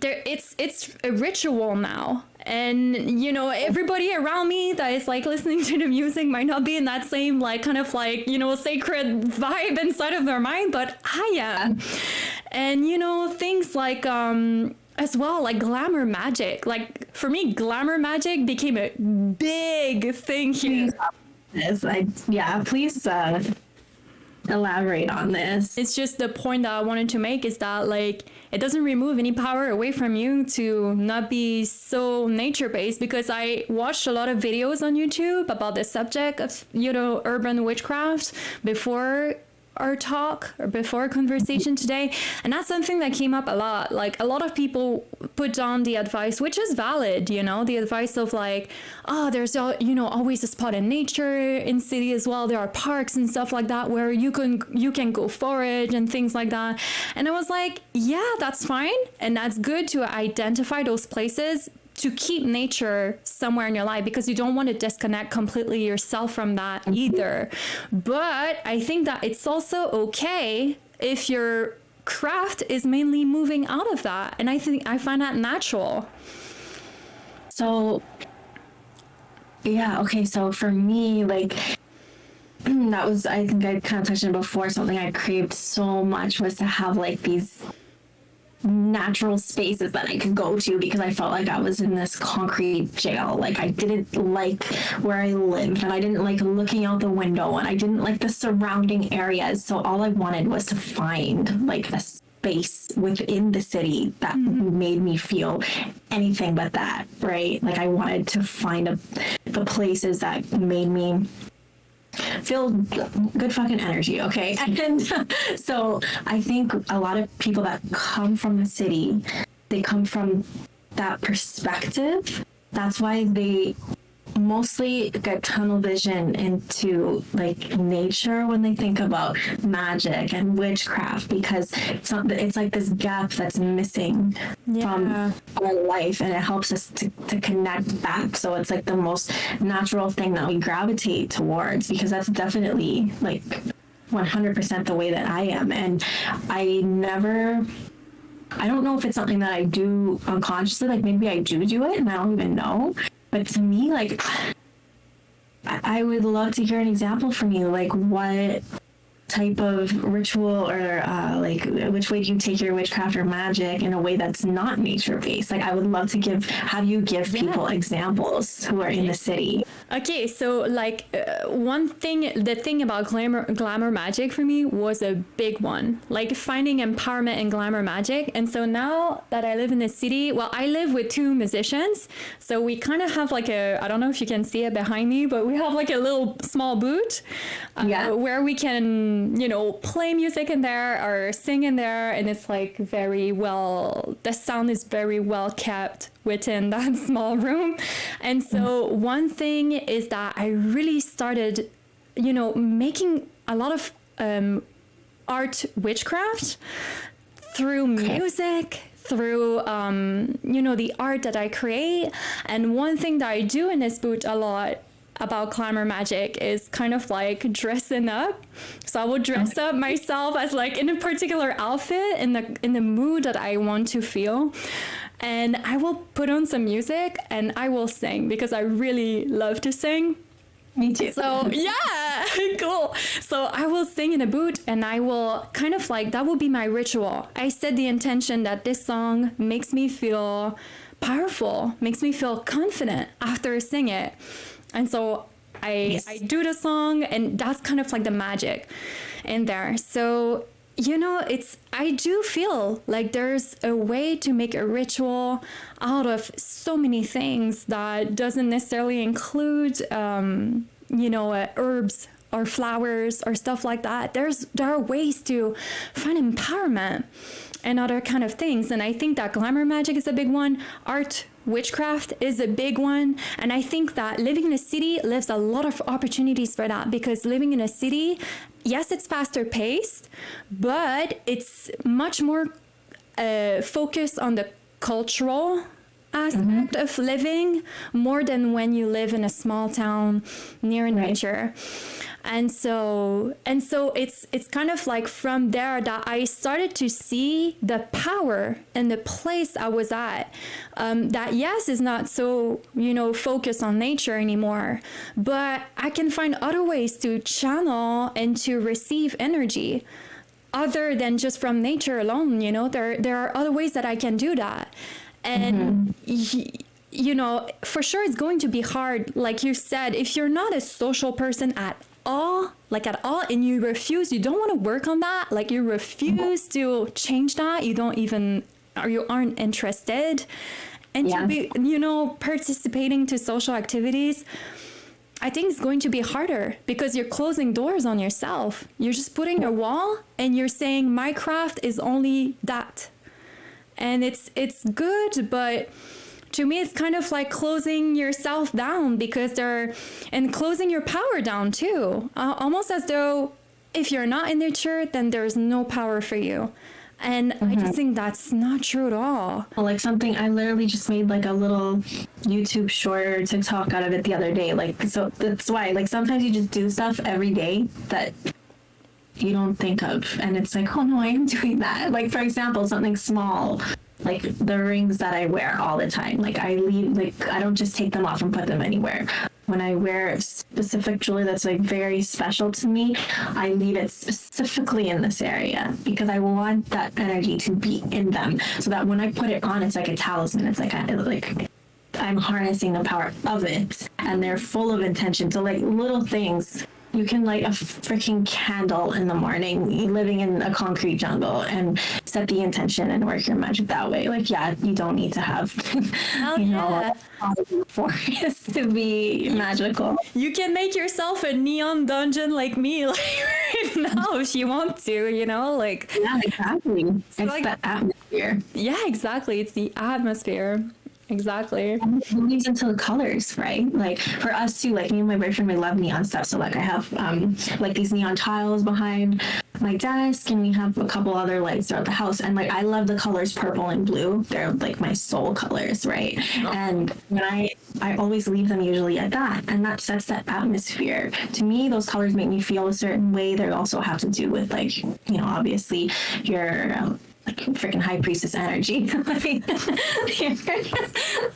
It's a ritual now. And, you know, everybody around me that is like listening to the music might not be in that same like kind of like, you know, sacred vibe inside of their mind, but I am. And, you know, things like as well, like glamour magic. Like for me, glamour magic became a big thing here. Please elaborate on this. It's just the point that I wanted to make is that like it doesn't remove any power away from you to not be so nature based, because I watched a lot of videos on YouTube about the subject of, you know, urban witchcraft before our talk or before our conversation today, and that's something that came up a lot. Like a lot of people put down the advice, which is valid, you know, the advice of like, oh, there's you know, always a spot in nature in city as well, there are parks and stuff like that where you can go forage and things like that. And I was like, yeah, that's fine, and that's good to identify those places to keep nature somewhere in your life, because you don't want to disconnect completely yourself from that either. But I think that it's also okay if your craft is mainly moving out of that. And I find that natural. So, yeah, okay. So for me, like, that was, I think I kind of touched on it before, something I craved so much was to have like these natural spaces that I could go to, because I felt like I was in this concrete jail. Like I didn't like where I lived, and I didn't like looking out the window, and I didn't like the surrounding areas. So all I wanted was to find like a space within the city that made me feel anything but that, right? Like I wanted to find the places that made me feel good fucking energy, okay? And so I think a lot of people that come from the city, they come from that perspective. That's why they mostly get tunnel vision into like nature when they think about magic and witchcraft, because it's like this gap that's missing from our life, and it helps us to connect back. So it's like the most natural thing that we gravitate towards, because that's definitely like 100% the way that I am. And I don't know if it's something that I do unconsciously, like maybe I do it and I don't even know. But to me, like, I would love to hear an example from you. Like, what type of ritual or like which way do you take your witchcraft or magic in a way that's not nature based? Like I would love to have you give people examples who are in the city. Okay, so like the thing about glamour magic for me was a big one, like finding empowerment in glamour magic. And so now that I live in the city, well, I live with two musicians, so we kind of have like I don't know if you can see it behind me, but we have like a little small booth where we can, you know, play music in there or sing in there, and it's like the sound is very well kept within that small room. And so one thing is that I really started, you know, making a lot of art witchcraft through music, through you know, the art that I create. And one thing that I do in this booth a lot about glamour magic is kind of like dressing up. So I will dress up myself as like in a particular outfit in the mood that I want to feel, and I will put on some music and I will sing, because I really love to sing. Me too. So yeah, cool. So I will sing in a booth, and I will kind of like, that will be my ritual. I set the intention that this song makes me feel powerful, makes me feel confident after I sing it. And so I do the song, and that's kind of like the magic in there. So, you know, I do feel like there's a way to make a ritual out of so many things that doesn't necessarily include, you know, herbs or flowers or stuff like that. There are ways to find empowerment and other kind of things. And I think that glamour magic is a big one. Art witchcraft is a big one. And I think that living in a city leaves a lot of opportunities for that, because living in a city, yes, it's faster paced, but it's much more focused on the cultural aspect of living, more than when you live in a small town near nature. And so it's kind of like from there that I started to see the power in the place I was at, that yes, is not so, you know, focused on nature anymore, but I can find other ways to channel and to receive energy. other than just from nature alone. You know, there are other ways that I can do that. And you know, for sure it's going to be hard, like you said, if you're not a social person at all, and you don't want to work on that, like you refuse to change that, you don't even, or you aren't interested, and to be, you know, participating to social activities, I think it's going to be harder because you're closing doors on yourself. You're just putting a wall and you're saying my craft is only that. And it's good, but to me, it's kind of like closing yourself down and closing your power down too. Almost as though if you're not in nature, then there's no power for you. And I just think that's not true at all. Well, like something, I literally just made like a little YouTube short or TikTok out of it the other day. Like, so that's why, like, sometimes you just do stuff every day that you don't think of. And it's like, oh no, I am doing that. Like, for example, something small, like the rings that I wear all the time. Like I don't just take them off and put them anywhere. When I wear specific jewelry that's like very special to me, I leave it specifically in this area because I want that energy to be in them, so that when I put it on, it's like a talisman. It's like I'm harnessing the power of it, and they're full of intention. So like little things. You can light a freaking candle in the morning, living in a concrete jungle, and set the intention and work your magic that way. Like, yeah, you don't need to have, know, a forest to be magical. You can make yourself a neon dungeon like me, like right now, if you want to, you know, like. Yeah, exactly. It's like, the atmosphere. Yeah, exactly. It's the atmosphere. Exactly. It moves into the colors, right? Like for us too, like me and my boyfriend, we love neon stuff. So like I have like these neon tiles behind my desk, and we have a couple other lights throughout the house. And like I love the colors purple and blue. They're like my soul colors, right? And when I always leave them usually at that, and that sets that atmosphere. To me, those colors make me feel a certain way. They also have to do with like, you know, obviously your like freaking high priestess energy, like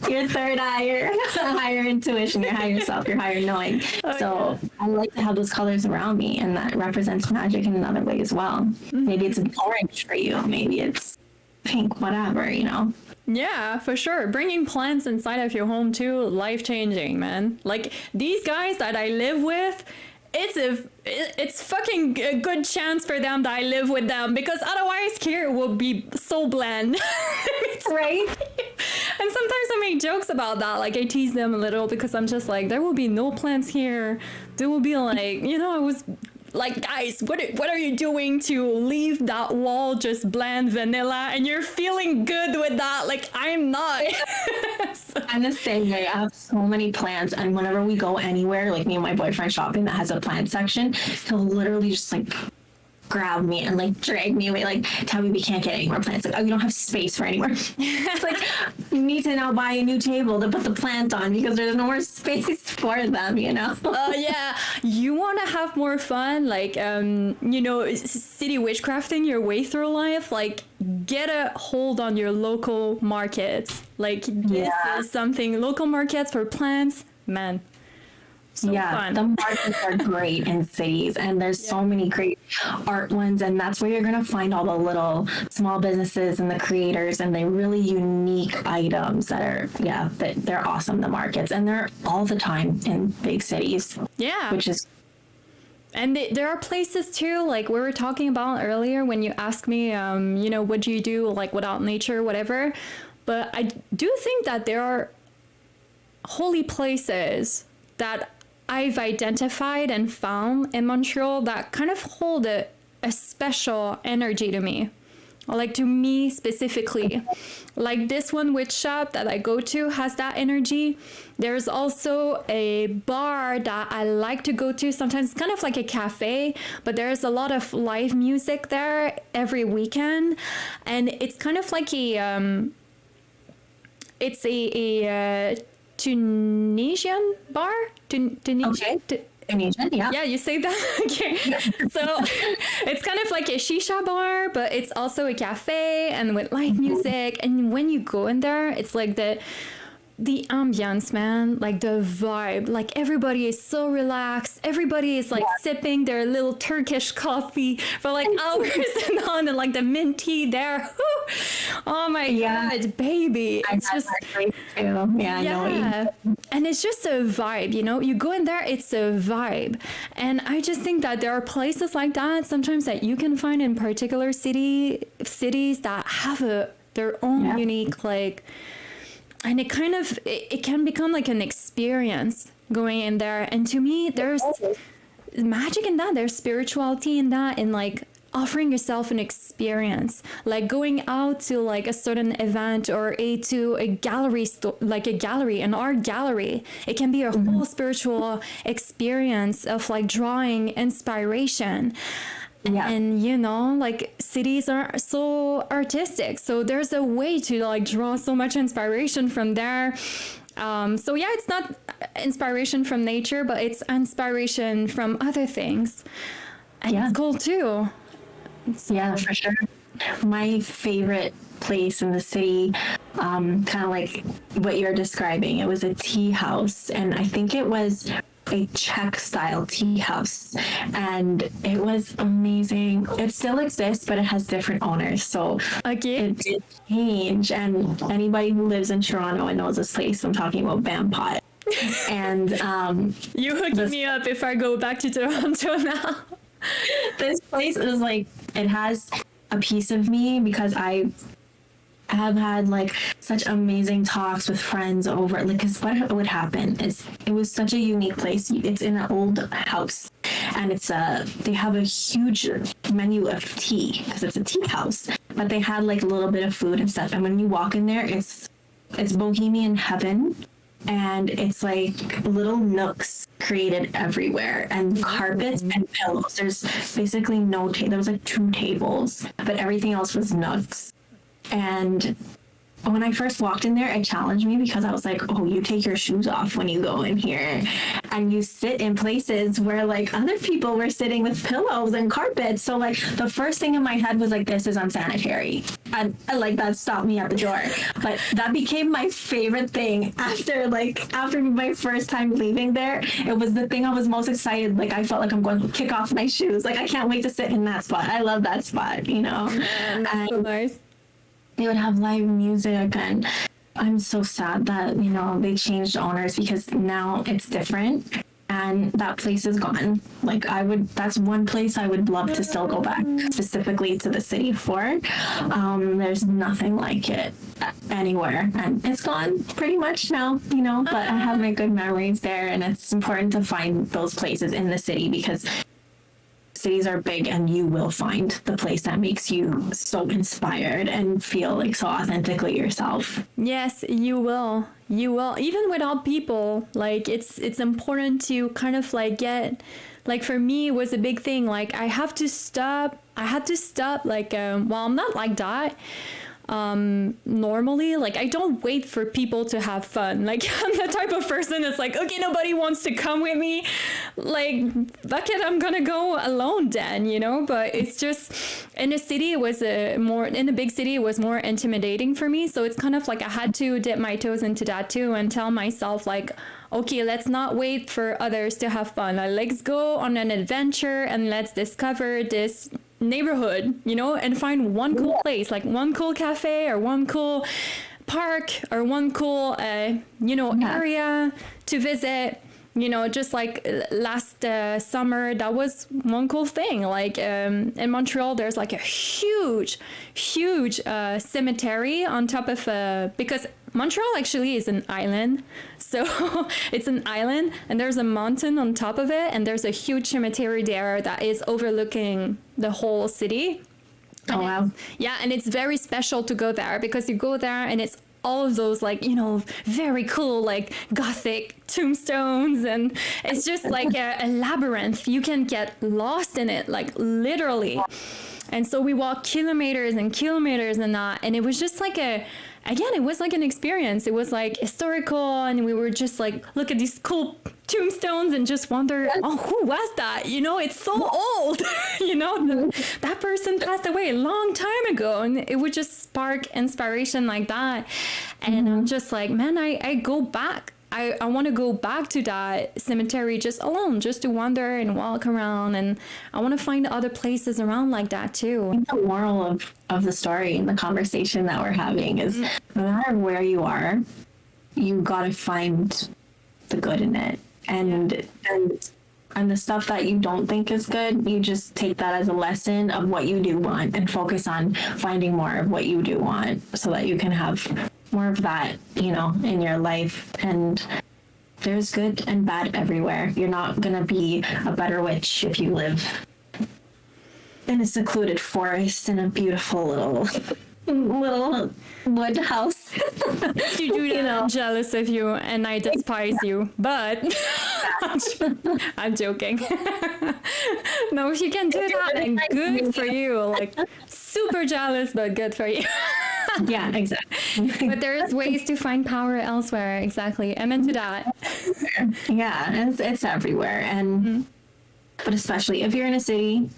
your third eye, your higher intuition, your higher self, your higher knowing. So I like to have those colors around me, and that represents magic in another way as well. Maybe it's an orange for you, maybe it's pink, whatever, you know. Yeah, for sure. Bringing plants inside of your home too, life-changing, man. Like these guys that I live with, it's fucking a good chance for them that I live with them, because otherwise here will be so bland. Right? And sometimes I make jokes about that, like I tease them a little, because I'm just like, there will be no plants here. There will be like, you know, I was like, guys, what are you doing to leave that wall just bland vanilla, and you're feeling good with that? Like, I'm not. I'm the same way. I have so many plants, and whenever we go anywhere, like me and my boyfriend shopping that has a plant section, he'll literally just like grab me and like drag me away, like, Tabby, we can't get any more plants. Like, oh, we don't have space for any more. It's like, you need to now buy a new table to put the plant on because there's no more space for them, you know? Yeah, you want to have more fun, like, you know, city witchcrafting your way through life, like, get a hold on your local markets. Like, this is something, local markets for plants, man. So fun. The markets are great in cities, and there's so many great art ones, and that's where you're going to find all the little small businesses and the creators and the really unique items that are, they're awesome, the markets, and they're all the time in big cities. Yeah. Which is... And there are places too, like we were talking about earlier when you asked me, you know, what do you do like without nature, whatever. But I do think that there are holy places that I've identified and found in Montreal that kind of hold a special energy to me. Like to me specifically. Like this one witch shop that I go to has that energy. There's also a bar that I like to go to. Sometimes it's kind of like a cafe, but there's a lot of live music there every weekend. And it's kind of like it's a Tunisian bar? Tunisian? Okay. Tunisian, yeah. Yeah, you say that? Okay. So it's kind of like a shisha bar, but it's also a cafe and with live music. And when you go in there, it's like the ambience, man, like the vibe, like everybody is so relaxed. Everybody is like sipping their little Turkish coffee for like hours and on, and like the mint tea there. Oh my God, baby. It's just, too. Yeah, yeah. And it's just a vibe, you know, you go in there, it's a vibe. And I just think that there are places like that sometimes that you can find in particular cities that have their own unique, like, and it kind of, it can become like an experience going in there. And to me, there's magic in that. There's spirituality in that, and like offering yourself an experience, like going out to like a certain event or to a gallery, like a gallery, an art gallery. It can be a whole spiritual experience of like drawing inspiration. Yeah. And you know, like cities are so artistic, so there's a way to like draw so much inspiration from there. So yeah, it's not inspiration from nature, but it's inspiration from other things, and it's cool too. Yeah, for sure. My favorite place in the city, kind of like what you're describing, it was a tea house, and I think it was a Czech style tea house, and it was amazing. It still exists, but it has different owners, so it did change. And anybody who lives in Toronto and knows this place, I'm talking about Bampot. And you hooked me up if I go back to Toronto now. This place is like, it has a piece of me because I have had like such amazing talks with friends over, like, because what would happen is it was such a unique place. It's in an old house, and it's they have a huge menu of tea because it's a tea house, but they had like a little bit of food and stuff. And when you walk in there, it's bohemian heaven, and it's like little nooks created everywhere, and carpets and pillows. There's basically no there was like 2 tables, but everything else was nooks. And when I first walked in there, it challenged me because I was like, oh, you take your shoes off when you go in here, and you sit in places where like other people were sitting with pillows and carpets. So like the first thing in my head was like, this is unsanitary. And like that stopped me at the door. But that became my favorite thing after my first time leaving there. It was the thing I was most excited. Like I felt like I'm going to kick off my shoes. Like I can't wait to sit in that spot. I love that spot, you know. That's so nice. They would have live music, and I'm so sad that, you know, they changed owners because now it's different, and that place is gone. Like that's one place I would love to still go back specifically to the city for. There's nothing like it anywhere, and it's gone pretty much now, you know, but I have my good memories there, and it's important to find those places in the city because cities are big, and you will find the place that makes you so inspired and feel like so authentically yourself. Yes, you will. Even without people, like it's important to kind of like get, like for me it was a big thing. Like I had to stop like, well, I'm not like that. Normally, like I don't wait for people to have fun. Like I'm the type of person that's like, okay, nobody wants to come with me, like fuck it, I'm gonna go alone then, you know. But it's just in a city, it was in a big city, it was more intimidating for me. So it's kind of like I had to dip my toes into that too and tell myself like, okay, let's not wait for others to have fun. Let's go on an adventure and let's discover this neighborhood, you know, and find one cool place, like one cool cafe or one cool park or one cool, area to visit. You know, just like last summer, that was one cool thing. Like in Montreal, there's like a huge cemetery on top of because Montreal actually is an island. So it's an island, and there's a mountain on top of it, and there's a huge cemetery there that is overlooking the whole city. Oh, wow. Yeah, and it's very special to go there because you go there and it's all of those, like, you know, very cool, like Gothic tombstones, and it's just like a labyrinth. You can get lost in it, like literally. And so we walked kilometers and kilometers and that, and it was just like it was like an experience. It was like historical, and we were just like, look at these cool tombstones and just wonder, oh, who was that? You know, it's so old. You know, that person person passed away a long time ago, and it would just spark inspiration like that. And I'm just like, man, I go back. I want to go back to that cemetery just alone, just to wander and walk around. And I want to find other places around like that too. The moral of the story and the conversation that we're having is no matter where you are, you got to find the good in it. And the stuff that you don't think is good, you just take that as a lesson of what you do want and focus on finding more of what you do want so that you can have more of that, you know, in your life. And there's good and bad everywhere. You're not gonna be a better witch if you live in a secluded forest in a beautiful little wood house. You do that, I'm jealous of you and I despise you, but I'm joking. No, if you can do that, then good for you. Like, super jealous, but good for you. Yeah, exactly. But there's ways to find power elsewhere. Exactly. I'm into that. Yeah, it's everywhere. And but especially if you're in a city,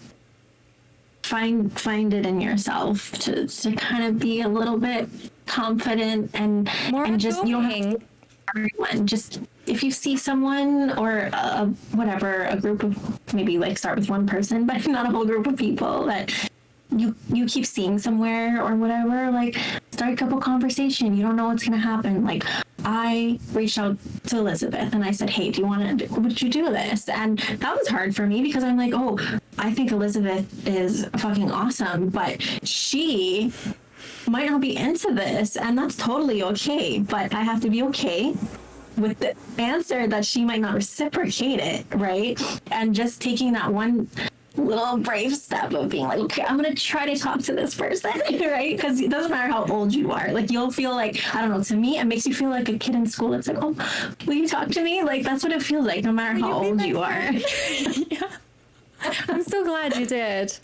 find it in yourself to kind of be a little bit confident and just you don't have to everyone. Just if you see someone or a group of, maybe like start with one person, but not a whole group of people that you keep seeing somewhere or whatever, like start a couple conversation. You don't know what's gonna happen. Like I reached out to Elizabeth and I said, hey, would you do this? And that was hard for me because I'm like, oh, I think Elizabeth is fucking awesome, but she might not be into this, and that's totally okay. But I have to be okay with the answer that she might not reciprocate it, right? And just taking that one little brave step of being like, okay, I'm gonna try to talk to this person, right? Because it doesn't matter how old you are, like you'll feel like, I don't know, to me it makes you feel like a kid in school. It's like, oh, will you talk to me? Like that's what it feels like no matter how old you are. Yeah. I'm so glad you did.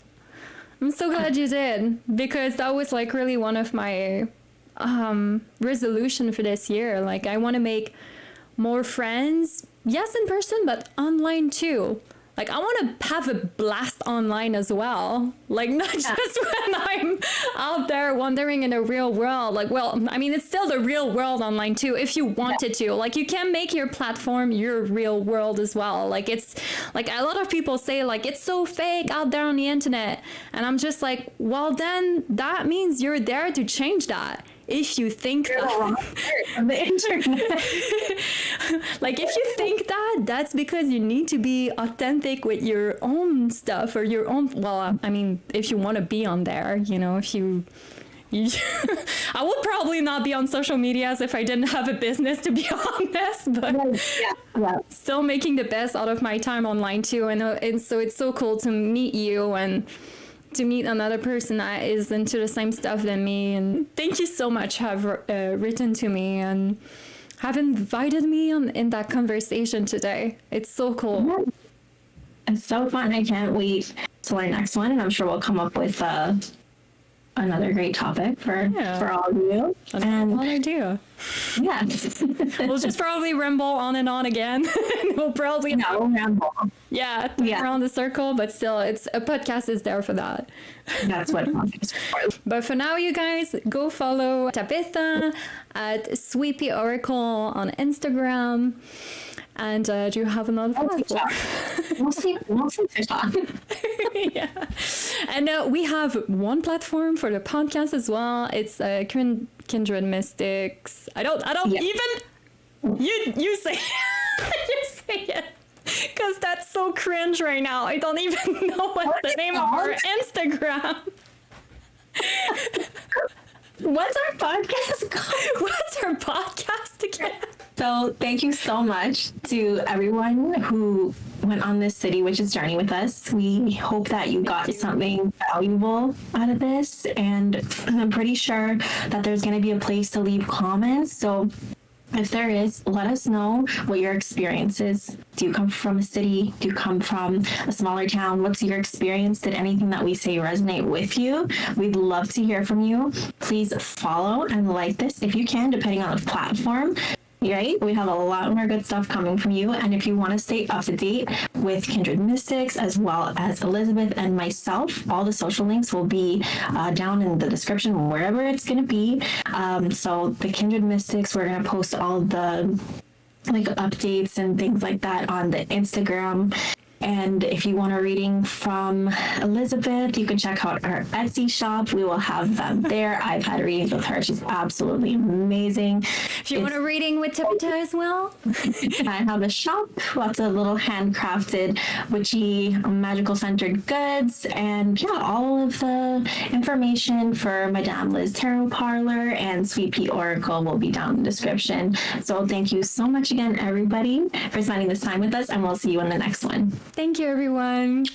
Because that was like really one of my resolution for this year. Like I want to make more friends, yes, in person, but online too. Like I want to have a blast online as well. Like not just when I'm out there wandering in the real world. Like, well, I mean, it's still the real world online too, if you wanted to. Like you can make your platform your real world as well. Like it's like a lot of people say like it's so fake out there on the internet. And I'm just like, well, then that means you're there to change that. If you think that on the internet. Like if you think that, that's because you need to be authentic with your own stuff or your own, well, I mean, if you want to be on there, you know, if you I would probably not be on social medias if I didn't have a business, to be honest, but still making the best out of my time online too. And so it's so cool to meet you and to meet another person that is into the same stuff than me. And thank you so much have written to me and have invited me in that conversation today. It's so cool. It's so fun. I can't wait till our next one, and I'm sure we'll come up with another great topic for all of you. And idea. Yeah. We'll just probably ramble on and on again. We'll probably ramble. Yeah, around the circle, but still, it's a podcast is there for that. That's what podcast for. But for now, you guys, go follow Tabitha at Sweepy Oracle on Instagram. And do you have another platform? Mostly TikTok. Yeah. And we have one platform for the podcast as well. It's Kindred Mystics. I don't even you say you say it. Because that's so cringe right now. I don't even know what's the name of our Instagram. What's our podcast called? What's our podcast again? So thank you so much to everyone who went on this City Witches journey with us. We hope that you got something valuable out of this. And I'm pretty sure that there's going to be a place to leave comments. So if there is, let us know what your experience is. Do you come from a city? Do you come from a smaller town? What's your experience? Did anything that we say resonate with you? We'd love to hear from you. Please follow and like this if you can, depending on the platform. right? We have a lot more good stuff coming from you. And if you want to stay up to date with Kindred Mystics, as well as Elizabeth and myself, all the social links will be down in the description, wherever it's going to be. So the Kindred Mystics, we're going to post all the like updates and things like that on the Instagram. And if you want a reading from Elizabeth, you can check out her Etsy shop. We will have them there. I've had readings with her. She's absolutely amazing. If you want a reading with Tipita as well, I have a shop, lots of little handcrafted, witchy, magical centered goods, and yeah, all of the information for Madame Liz Tarot Parlor and Sweet Pea Oracle will be down in the description. So thank you so much again, everybody, for spending this time with us, and we'll see you in the next one. thank you, everyone.